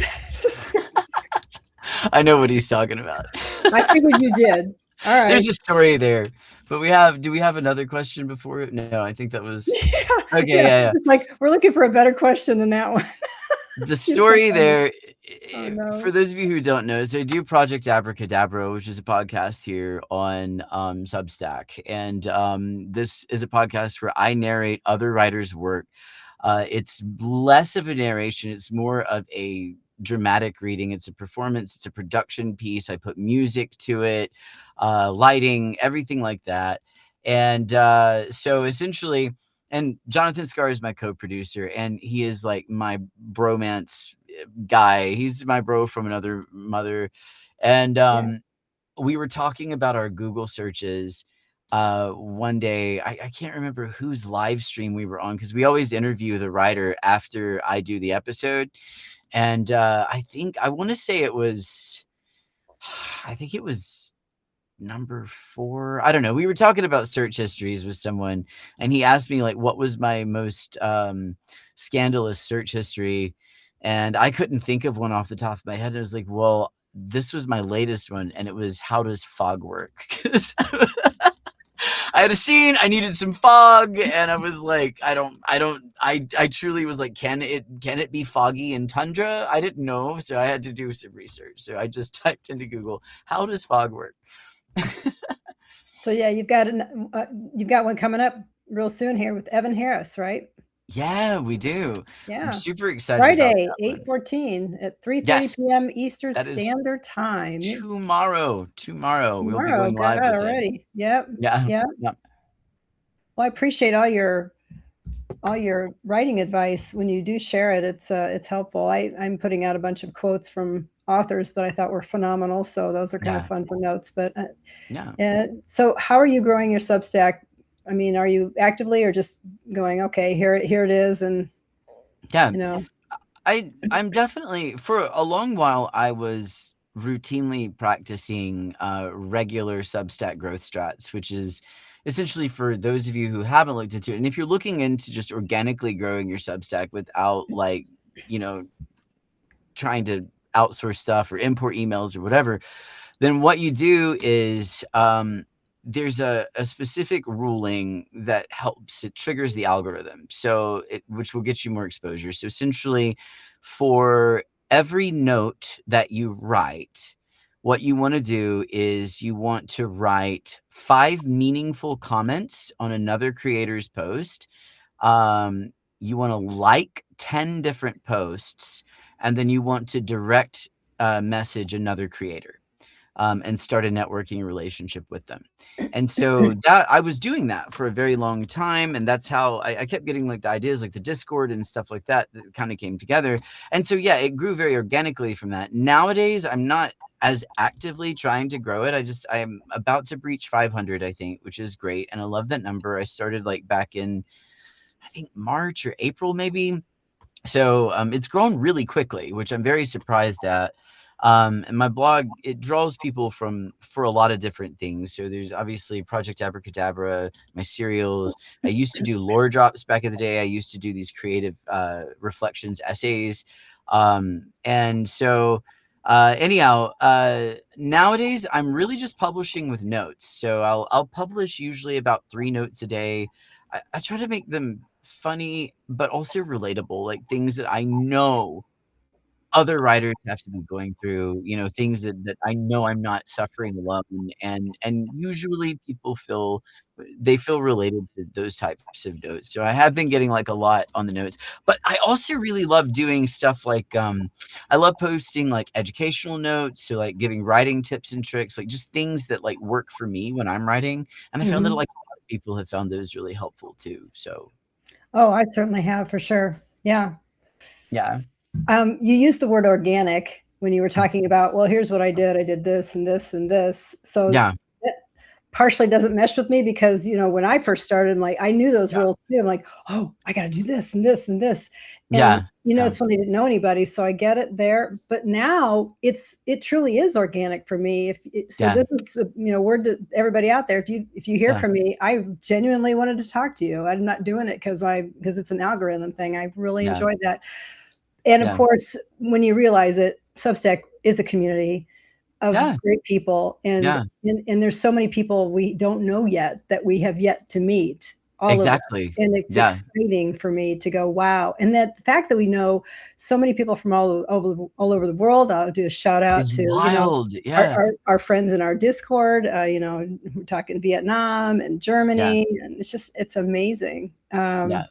B: I know what he's talking about.
A: I figured you did. All right.
B: There's a story there. But do we have another question before it? No, I think that was
A: Yeah,
B: okay.
A: yeah.
B: Yeah, yeah.
A: It's like we're looking for a better question than that one.
B: The
A: You're so
B: story
A: funny.
B: there,
A: Oh
B: for
A: no.
B: those of you who don't know, so I do Project Abracadabra, which is a podcast here on Substack. And this is a podcast where I narrate other writers' work. It's less of a narration, it's more of a dramatic reading. It's a performance, it's a production piece. I put music to it, lighting, everything like that. And so essentially, and Jonathan Scar is my co-producer, and he is like my bromance guy. He's my bro from another mother. And
A: Yeah.
B: we were talking about our Google searches one day. I can't remember whose live stream we were on because we always interview the writer after I do the episode. And I want to say it was, I think it was number 4. I don't know. We were talking about search histories with someone, and he asked me like what was my most scandalous search history, and I couldn't think of one off the top of my head. I was like, well, this was my latest one, and it was, "How does fog work?" 'Cause I had a scene, I needed some fog, and I was like, I truly was like, can it be foggy in tundra? I didn't know, so I had to do some research. So I just typed into Google, "How does fog work?"
A: So yeah, you've got one coming up real soon here with Evan Harris, right?
B: Yeah, we do. I'm
A: Yeah.
B: super excited about
A: Friday,
B: that one.
A: 8:14 at 3:30
B: Yes,
A: p.m. Eastern
B: that is
A: Standard Time.
B: tomorrow. Tomorrow, we'll be
A: Tomorrow,
B: going
A: God
B: live with it.
A: already. Yep.
B: Yeah,
A: Yep.
B: yeah,
A: Well, I appreciate all your writing advice. When you do share it, it's helpful. I'm putting out a bunch of quotes from authors that I thought were phenomenal, so those are kind of
B: yeah,
A: fun for notes. But
B: yeah,
A: so, how are you growing your Substack? I mean, are you actively or just going, okay, here it is, and
B: yeah.
A: you know,
B: I'm definitely for a long while, I was routinely practicing, regular Substack growth strats, which is essentially for those of you who haven't looked into it, and if you're looking into just organically growing your Substack without, like, you know, trying to outsource stuff or import emails or whatever, then what you do is there's a specific ruling that helps, it triggers the algorithm, so it which will get you more exposure. So essentially, for every note that you write, what you want to do is you want to write 5 meaningful comments on another creator's post. You want to like 10 different posts, and then you want to direct message another creator, and start a networking relationship with them. And so that I was doing that for a very long time, and that's how I kept getting like the ideas, like the Discord and stuff like that, that kind of came together. And so yeah, it grew very organically from that. Nowadays, I'm not as actively trying to grow it. I'm about to breach 500, I think, which is great, and I love that number. I started like back in, I think, March or April, maybe. So it's grown really quickly, which I'm very surprised at. And my blog, it draws people from for a lot of different things. So there's obviously Project Abracadabra, my serials. I used to do lore drops back in the day. I used to do these creative reflections essays. And so anyhow, nowadays I'm really just publishing with notes. So I'll publish usually about 3 notes a day. I try to make them funny, but also relatable, like things that I know other writers have to be going through, things that I know I'm not suffering alone, and usually people feel related to those types of notes. So I have been getting, like, a lot on the notes, but I also really love doing stuff like, I love posting, like, educational notes, so, like, giving writing tips and tricks, like, just things that, like, work for me when I'm writing, and I found that,
A: mhm.
B: like, a lot of people have found those really helpful too, so
A: Oh, I certainly have for sure. Yeah.
B: yeah.
A: You used the word organic when you were talking about, well, here's what I did. I did this and this and this. So
B: Yeah,
A: that partially doesn't mesh with me because, when I first started, like I knew those
B: yeah,
A: rules too. I'm like, oh, I got to do this and this and this. And,
B: yeah, yeah,
A: it's when I didn't know anybody. So I get it there. But now it truly is organic for me. So
B: yeah,
A: this is, word to everybody out there. If you hear
B: yeah,
A: from me, I genuinely wanted to talk to you. I'm not doing it because it's an algorithm thing. I really
B: yeah,
A: enjoyed that. And of
B: yeah,
A: course, when you realize it, Substack is a community of
B: yeah,
A: great people, and
B: yeah,
A: and there's so many people we don't know yet that we have yet to meet, all of them,
B: exactly.
A: and it's
B: Yeah,
A: exciting for me to go, "Wow," and that the fact that we know so many people from all over the world, I'll do a shout out
B: is
A: to,
B: wild.
A: our
B: Yeah,
A: our friends in our Discord, we're talking Vietnam and
B: yeah,
A: Germany, and it's amazing.
B: yeah,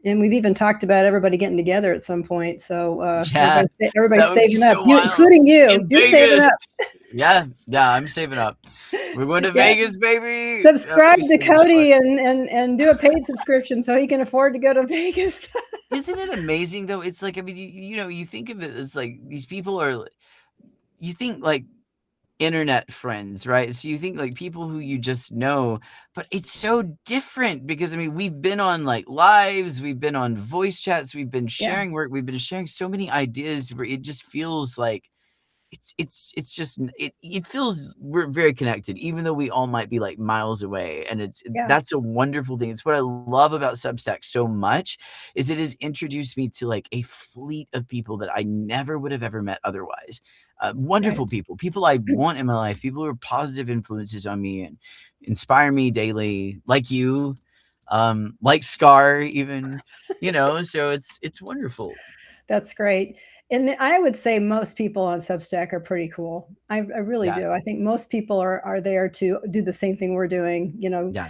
A: And we've even talked about everybody getting together at some point. So
B: yeah.
A: everybody's
B: That would be
A: saving up,
B: so
A: you,
B: wild.
A: including you.
B: In
A: You're saving
B: Vegas.
A: up.
B: Yeah, yeah, I'm saving up. We're going to
A: Yeah.
B: Vegas, baby. That would
A: Subscribe
B: be
A: to
B: so much fun.
A: Cody and do a paid subscription so he can afford to go to Vegas.
B: Isn't it amazing though? It's like, I mean, you think of it as like these people are, you think like internet friends, right? So you think like people who you just know, but it's so different because I mean, we've been on like lives, we've been on voice chats, we've been
A: Yeah,
B: sharing work, we've been sharing so many ideas where it just feels like it's just it feels we're very connected, even though we all might be like miles away. And
A: yeah,
B: that's a wonderful thing. It's what I love about Substack so much is it has introduced me to like a fleet of people that I never would have ever met otherwise.
A: right.
B: Wonderful people I want in my life, people who are positive influences on me and inspire me daily, like you, like Scar, even, so it's wonderful.
A: That's great. And I would say most people on Substack are pretty cool. I really
B: Yeah,
A: do. I think most people are there to do the same thing we're doing,
B: yeah,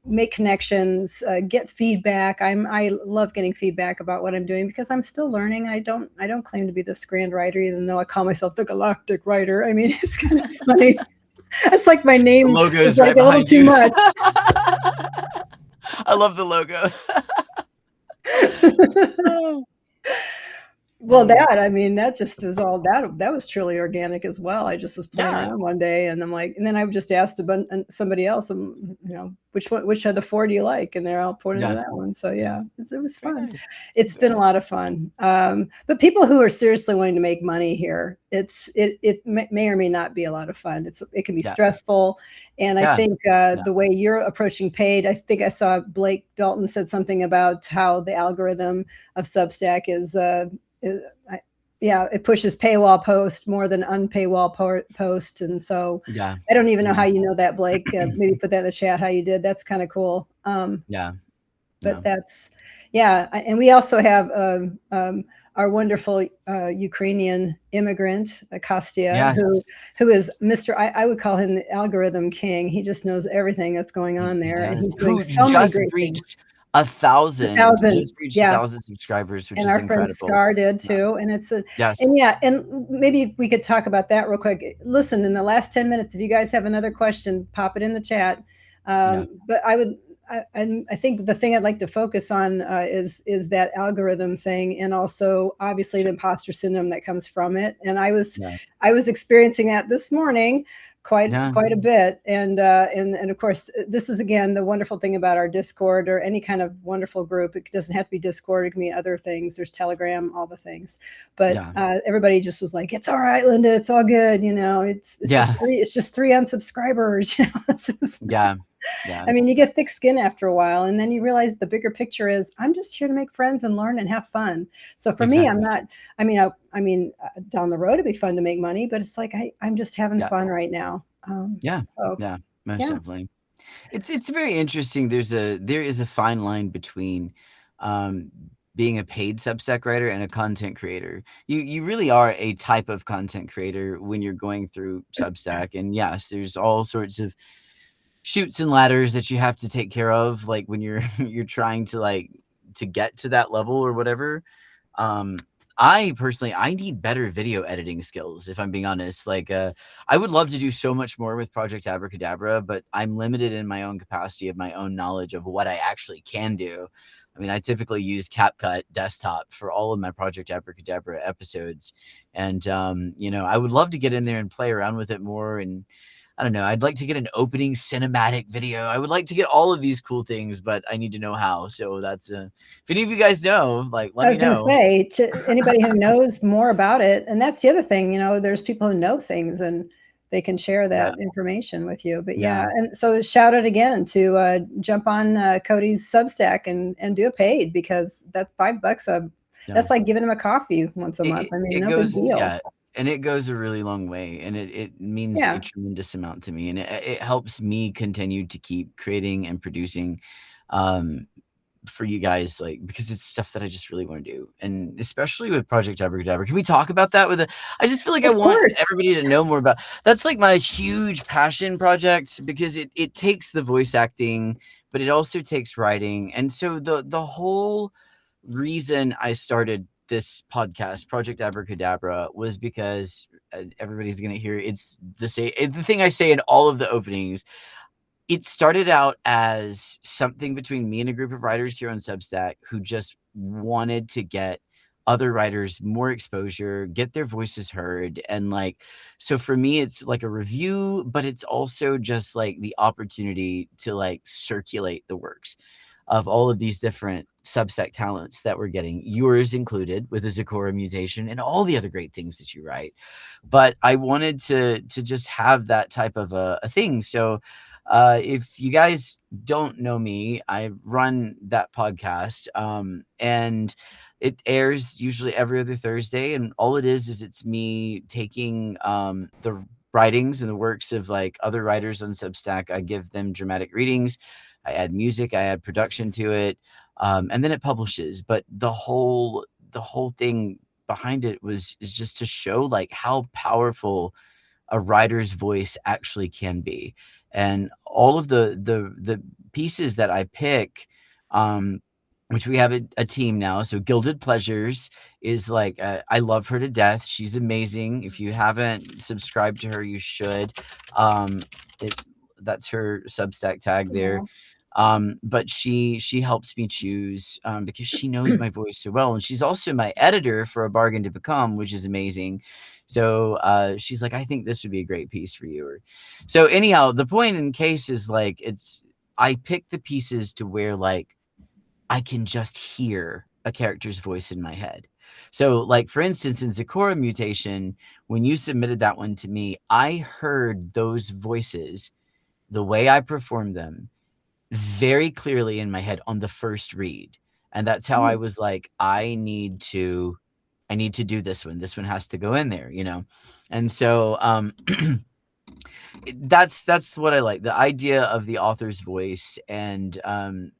A: make connections, get feedback. I love getting feedback about what I'm doing because I'm still learning. I don't claim to be this grand writer, even though I call myself the Galactic Writer. I mean, it's kind of funny. It's like my
B: The
A: name
B: logo
A: is
B: is
A: like
B: right
A: a little
B: behind
A: too
B: you.
A: much.
B: I love the logo.
A: Well, that, I mean, that just was all that was truly organic as well. I just was playing
B: Yeah,
A: around one day and I'm like, and then I just asked somebody else, which of the four do you like? And they're all pointing to
B: yeah,
A: that one. So yeah, it was
B: very
A: fun.
B: nice,
A: It's
B: very
A: been a lot
B: nice.
A: of fun. But people who are seriously wanting to make money here, it may or may not be a lot of fun. It can be
B: Yeah,
A: stressful. And I
B: yeah,
A: think
B: yeah,
A: the way you're approaching paid, I think I saw Blake Dalton said something about how the algorithm of Substack is I, yeah, it pushes paywall post more than unpaywall post, and so
B: yeah,
A: I don't even know
B: yeah,
A: how you know that, Blake. Maybe put that in the chat how you did. That's kind of cool.
B: yeah,
A: But
B: yeah.
A: that's yeah, and we also have our wonderful Ukrainian immigrant Kostya,
B: Yes,
A: who is Mr. I would call him the algorithm king. He just knows everything that's going on
B: he
A: there, and
B: does.
A: he's doing
B: Who
A: so many
B: just
A: great things.
B: reached 1,000,
A: 1,000,
B: just reached
A: yeah.
B: 1,000 subscribers, which
A: And
B: is
A: our friend
B: incredible.
A: Scar did
B: Yeah.
A: too, and it's a
B: Yes.
A: and yeah, and maybe we could talk about that real quick. Listen, in the last 10 minutes, if you guys have another question, pop it in the chat.
B: Yeah.
A: But I think the thing I'd like to focus on is that algorithm thing, and also obviously the
B: Sure.
A: imposter syndrome that comes from it. And
B: Yeah.
A: I was experiencing that this morning
B: Yeah.
A: quite a bit. And of course, this is again the wonderful thing about our Discord or any kind of wonderful group. It doesn't have to be Discord; it can be other things. There's Telegram, all the things. But
B: Yeah.
A: everybody just was like, "It's all right, Linda. It's all good.
B: Yeah.
A: it's just three unsubscribers."
B: Yeah. Yeah.
A: I mean, you get thick skin after a while, and then you realize the bigger picture is I'm just here to make friends and learn and have fun. So for me, I'm
B: Exactly.
A: not. Down the road it'd be fun to make money, but it's like I'm just having
B: Yeah.
A: fun right now.
B: Yeah.
A: So
B: Yeah. Most
A: yeah,
B: definitely. It's very interesting. There is a fine line between, um, being a paid Substack writer and a content creator. You really are a type of content creator when you're going through Substack, and yes, there's all sorts of chutes and ladders that you have to take care of, like, when you're you're trying to, like, to get to that level or whatever. Um, I personally, I need better video editing skills, if I'm being honest. Like, I would love to do so much more with Project Abracadabra, but I'm limited in my own capacity of my own knowledge of what I actually can do. I mean, I typically use CapCut desktop for all of my Project Abracadabra episodes. And, I would love to get in there and play around with it more. And I don't know, I'd like to get an opening cinematic video. I would like to get all of these cool things, but I need to know how. So that's if any of you guys know, like, let
A: I
B: me
A: was going to
B: know.
A: say to anybody who knows more about it, and that's the other thing. There's people who know things and they can share
B: Yeah,
A: that information with you. But
B: yeah,
A: yeah, and so shout out again to jump on Cody's Substack and do a paid because that's $5 a.
B: yeah.
A: That's like giving him a coffee once a
B: It
A: month.
B: it
A: I mean,
B: it
A: no big
B: goes,
A: deal.
B: yeah, and it goes a really long way, and it means a
A: Yeah,
B: tremendous amount to me, and it helps me continue to keep creating and producing, um, for you guys, like, because it's stuff that I just really wanna do, and especially with Project Abracadabra. Can we talk about that with a I just feel like I
A: of
B: want
A: course.
B: everybody to know more about that's, like, my huge passion project because it takes the voice acting, but it also takes writing, and so the whole reason I started this podcast, Project Abracadabra, was because, everybody's gonna hear the thing I say in all of the openings. It started out as something between me and a group of writers here on Substack who just wanted to get other writers more exposure, get their voices heard, and, like, so for me, it's like a review, but it's also just, like, the opportunity to, like, circulate the works of all of these different Substack talents that we're getting, yours included, with the Zecora mutation and all the other great things that you write. But I wanted to just have that type of a thing. So, if you guys don't know me, I run that podcast, and it airs usually every other Thursday. And all it is it's me taking the writings and the works of, like, other writers on Substack. I give them dramatic readings. I add music, I add production to it, and then it publishes. But the whole thing behind it is just to show, like, how powerful a writer's voice actually can be. And all of the pieces that I pick, um, which we have a team now. So Gilded Pleasures is like, I love her to death. She's amazing. If you haven't subscribed to her, you should. Um, it that's her Substack tag there.
A: Yeah.
B: But she helps me choose, because she knows my voice so well, and she's also my editor for A Bargain to Become, which is amazing. So she's like, I think this would be a great piece for you. So anyhow, the point in case is like, I pick the pieces to where like I can just hear a character's voice in my head. So, like, for instance, in Zecora Mutation, when you submitted that one to me, I heard those voices, the way I performed them, very clearly in my head on the first read. And that's how I was like, I need to do this one. This one has to go in there, you know? And so, that's what I like, the idea of the author's voice, and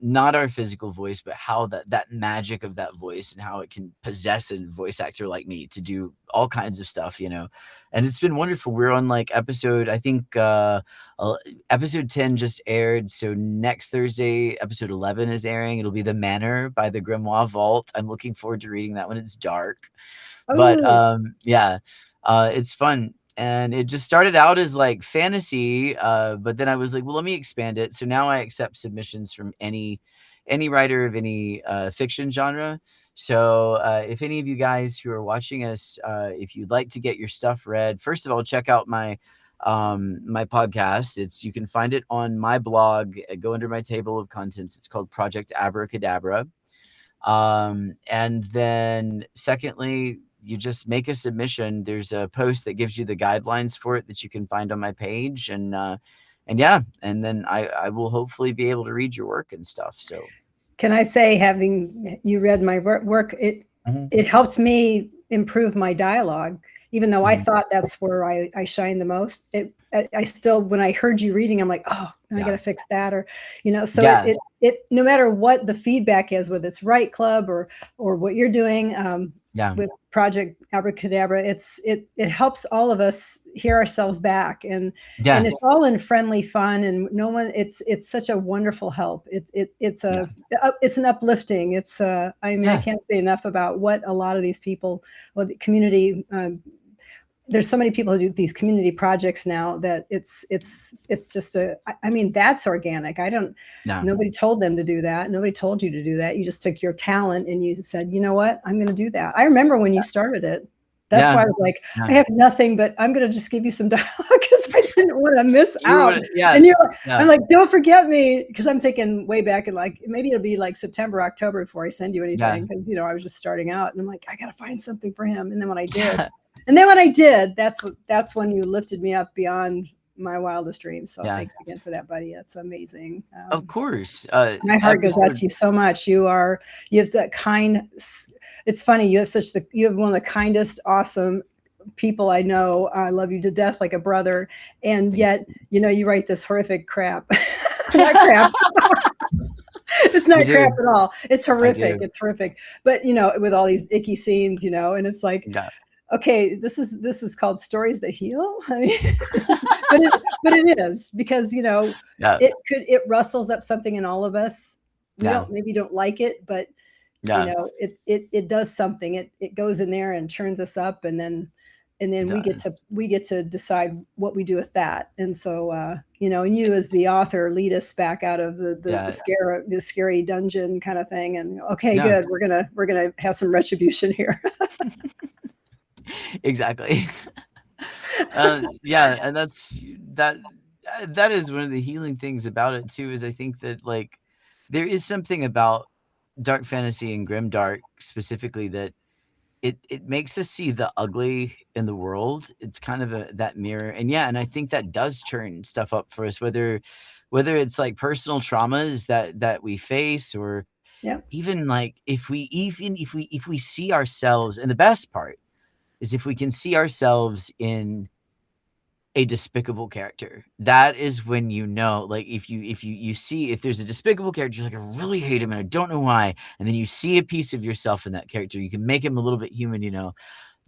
B: not our physical voice, but how that magic of that voice and how it can possess a voice actor like me to do all kinds of stuff, you know. And it's been wonderful. We're on like episode, I think episode 10 just aired, so next Thursday episode 11 is airing. It'll be The Manor by the Grimoire Vault. I'm looking forward to reading that one. It's dark, but yeah, it's fun. And it just started out as like fantasy, but then I was like, well, let me expand it. So now I accept submissions from any writer of any fiction genre. So if any of you guys who are watching us, if you'd like to get your stuff read, first of all, check out my my podcast. You can find it on my blog. Go under my table of contents. It's called Project Abracadabra. And then secondly, you just make a submission. There's a post that gives you the guidelines for it that you can find on my page. And yeah, and then I will hopefully be able to read your work and stuff. So
A: can I say, having you read my work, it helped me improve my dialogue, even though I thought that's where I shine the most. I still, when I heard you reading, I'm like, oh, I got to fix that, or, you know, so it no matter what the feedback is, whether it's Write Club or what you're doing with Project Abracadabra, it helps all of us hear ourselves back, and it's all in friendly fun, and no one, it's such a wonderful help. It's an uplifting. I mean, I can't say enough about what a lot of these people, the community, there's so many people who do these community projects now that it's just I mean, that's organic. Nobody told them to do that. Nobody told you to do that. You just took your talent and you said, you know what, I'm going to do that. I remember when you started it. That's why I was like, I have nothing, but I'm going to just give you some dialogue because I didn't want to miss out. And I'm like, don't forget me, because I'm thinking way back, and like maybe it'll be like September, October before I send you anything, because you know I was just starting out, and I'm like, I got to find something for him. And then when I did, that's when you lifted me up beyond my wildest dreams. So thanks again for that, buddy. That's amazing.
B: Of course.
A: My heart goes out to you so much. You have that kind. It's funny. You have one of the kindest, awesome people I know. I love you to death, like a brother. And yet, you know, you write this horrific crap. Not crap. It's not crap at all. It's horrific. It's horrific. But, you know, with all these icky scenes, you know, and it's like, okay, this is called Stories That Heal. I mean, but it is, because, you know, it rustles up something in all of us. We maybe don't like it, but you know, it does something. It goes in there and churns us up, and then we get to decide what we do with that. And so you know, and you as the author lead us back out of the scary dungeon kind of thing. And okay, good, we're gonna have some retribution here.
B: Exactly. And that is one of the healing things about it too, is I think that like there is something about dark fantasy and grimdark specifically that it makes us see the ugly in the world. It's kind of that mirror, and I think that does turn stuff up for us, whether it's like personal traumas that we face, or even like if we see ourselves. And the best part is if we can see ourselves in a despicable character. That is when, you know, like if you see, if there's a despicable character, you're like, I really hate him and I don't know why, and then you see a piece of yourself in that character, you can make him a little bit human, you know,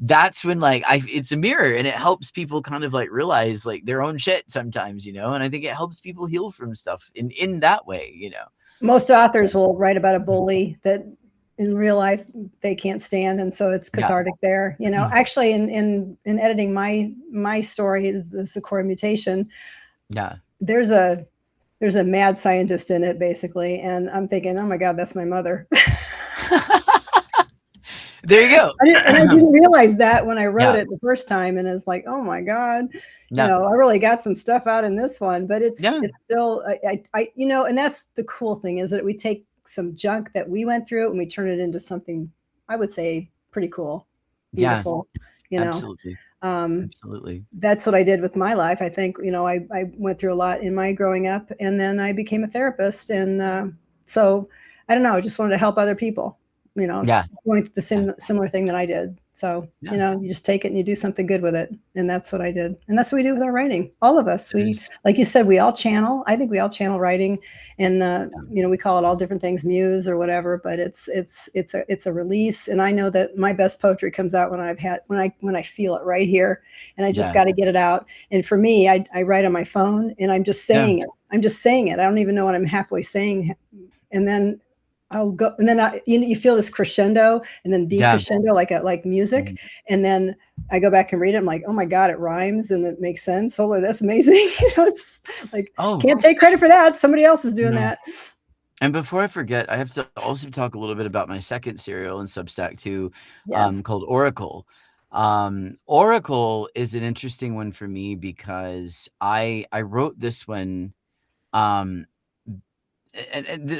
B: that's when like it's a mirror, and it helps people kind of like realize like their own shit sometimes, you know, and I think it helps people heal from stuff in that way, you know.
A: Most authors will write about a bully that in real life they can't stand, and so it's
B: Yeah.
A: cathartic there. You know, actually, in editing my story, is the Sequoia mutation.
B: Yeah.
A: There's a mad scientist in it, basically, and I'm thinking, oh my God, that's my mother.
B: There you go.
A: And I didn't realize that when I wrote
B: Yeah.
A: it the first time, and it's like, oh my God, you
B: Yeah.
A: know, I really got some stuff out in this one, but it's
B: Yeah.
A: still, you know, and that's the cool thing, is that we take some junk that we went through and we turn it into something, I would say, pretty cool,
B: Yeah.
A: beautiful, you know.
B: Absolutely.
A: Um,
B: Absolutely.
A: that's what I did with my life. I think, you know, I went through a lot in my growing up, and then I became a therapist. And so I don't know, I just wanted to help other people, you know,
B: Yeah.
A: going through the similar thing that I did. So,
B: Yeah.
A: you know, you just take it and you do something good with it. And that's what I did. And that's what we do with our writing. All of us, like you said, we all channel. I think we all channel writing, and, you know, we call it all different things, muse or whatever, but it's a release. And I know that my best poetry comes out when I feel it right here, and I just got to get it out. And for me, I write on my phone, and I'm just saying it. I'm just saying it. I don't even know what I'm halfway saying. And then I'll go, and then you feel this crescendo and then decrescendo, like music.
B: Mm-hmm.
A: And then I go back and read it. I'm like, oh my God, it rhymes and it makes sense. Oh, that's amazing. You know, it's like, can't take credit for that. Somebody else is doing that.
B: And before I forget, I have to also talk a little bit about my second serial in Substack too, called Oracle. Oracle is an interesting one for me because I wrote this one, and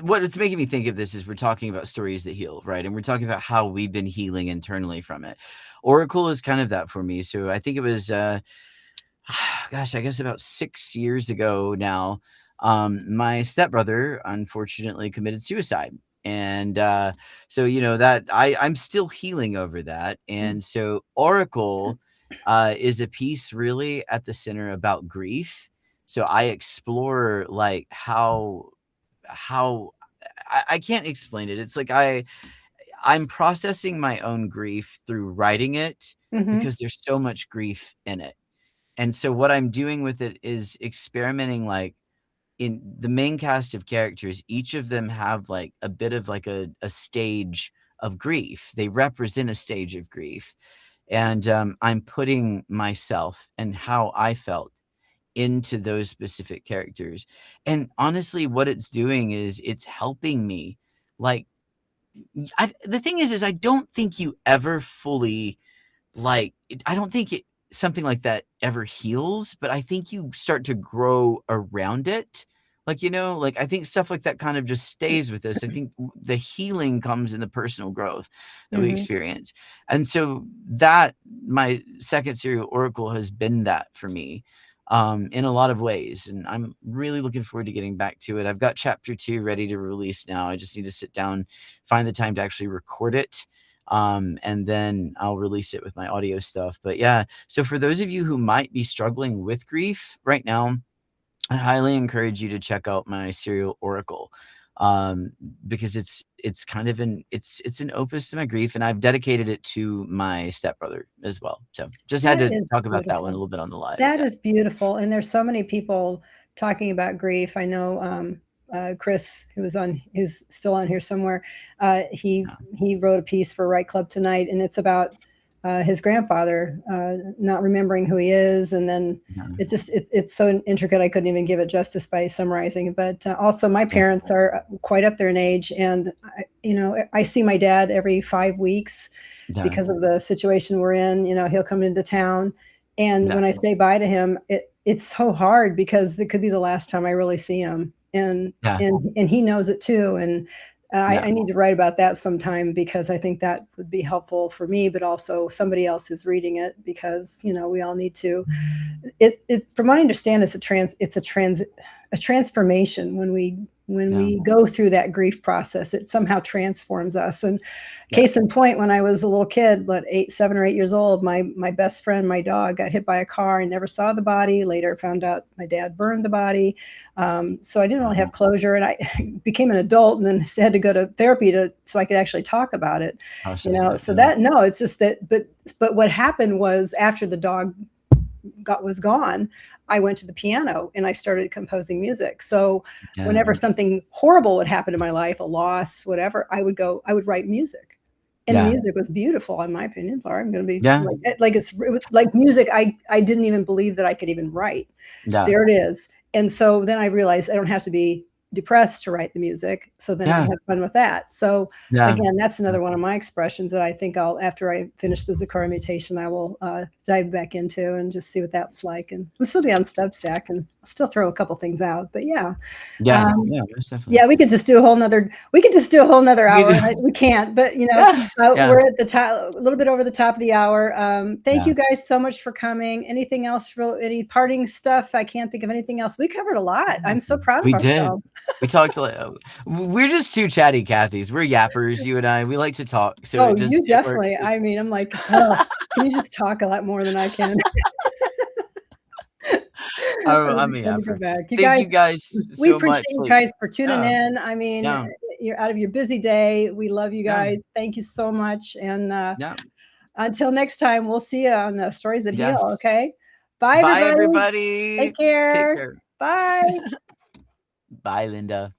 B: what it's making me think of this is we're talking about stories that heal, right? And we're talking about how we've been healing internally from it. Oracle is kind of that for me. So I think it was, gosh, I guess about 6 years ago now, my stepbrother unfortunately committed suicide. And so, you know, that I'm still healing over that. And so Oracle is a piece really at the center about grief. So I explore like how I can't explain it. It's like I'm processing my own grief through writing it because there's so much grief in it. And so what I'm doing with it is experimenting, like in the main cast of characters, each of them have like a bit of like a stage of grief. They represent a stage of grief. And I'm putting myself and how I felt into those specific characters. And honestly, what it's doing is it's helping me. Like, the thing is I don't think you ever fully like, I don't think something like that ever heals, but I think you start to grow around it. Like, you know, like I think stuff like that kind of just stays with us. I think the healing comes in the personal growth that we experience. And so that my second serial Oracle has been that for me. In a lot of ways. And I'm really looking forward to getting back to it. I've got chapter 2 ready to release now. I just need to sit down, find the time to actually record it. And then I'll release it with my audio stuff. But yeah, so for those of you who might be struggling with grief right now, I highly encourage you to check out my serial Oracle. Because it's kind of it's an opus to my grief, and I've dedicated it to my stepbrother as well. So just had to talk about that one a little bit on the live.
A: That is beautiful. And there's so many people talking about grief. I know Chris, who's still on here somewhere. He wrote a piece for Write Club Tonight, and it's about his grandfather not remembering who he is, and then it's so intricate I couldn't even give it justice by summarizing. But also, my parents are quite up there in age, and you know, I see my dad every 5 weeks because of the situation we're in. You know, he'll come into town, and when I say bye to him, it's so hard because it could be the last time I really see him, and he knows it too. And I need to write about that sometime because I think that would be helpful for me, but also somebody else who's reading it, because, you know, we all need to, from what I understand, it's a transformation when when
B: Yeah.
A: we go through that grief process, it somehow transforms us. And
B: Yeah.
A: case in point, when I was a little kid, 7 or 8 years old, my best friend, my dog, got hit by a car. I never saw the body. Later found out my dad burned the body. So I didn't really have closure, and I became an adult and then had to go to therapy so I could actually talk about it.
B: Process it,
A: So
B: yeah.
A: no, it's just that, but what happened was, after the dog was gone, I went to the piano and I started composing music. So
B: Yeah.
A: whenever something horrible would happen in my life, a loss, whatever, I would write music. And
B: Yeah.
A: music was beautiful, in my opinion. Sorry, I'm going to be
B: Yeah.
A: it was like music. I didn't even believe that I could even write.
B: Yeah.
A: There it is. And so then I realized I don't have to be depressed to write the music. So then I
B: Yeah.
A: have fun with that. So
B: Yeah.
A: again, that's another one of my expressions that I think after I finish the Zakara mutation, I will dive back into and just see what that's like. And I'm still be on Substack, and I'll still throw a couple things out, but yeah.
B: Yeah. Yeah, most definitely.
A: Yeah, we could just do a whole nother hour. We can't, but
B: Yeah.
A: we're at the top, a little bit over the top of the hour. Thank
B: Yeah.
A: you guys so much for coming. Anything else, any parting stuff? I can't think of anything else. We covered a lot. I'm so proud
B: We
A: of
B: did.
A: ourselves.
B: We talked we're just two chatty Cathys. We're yappers, you and I. We like to talk. So
A: Oh,
B: it
A: you
B: works.
A: definitely. I mean, I'm like, oh, can you just talk a lot more than I can?
B: I'm a
A: It's fun to go
B: yapper.
A: back.
B: Thank you guys
A: We
B: so
A: appreciate
B: much.
A: you guys for tuning
B: yeah.
A: in. I mean,
B: Yeah.
A: you're out of your busy day. We love you
B: Yeah.
A: guys. Thank you so much. And
B: Yeah.
A: until next time, we'll see you on the Stories That Heal.
B: Yes.
A: Okay. Bye,
B: Bye,
A: everybody.
B: everybody.
A: Take care.
B: Take care.
A: Bye.
B: Bye, Linda.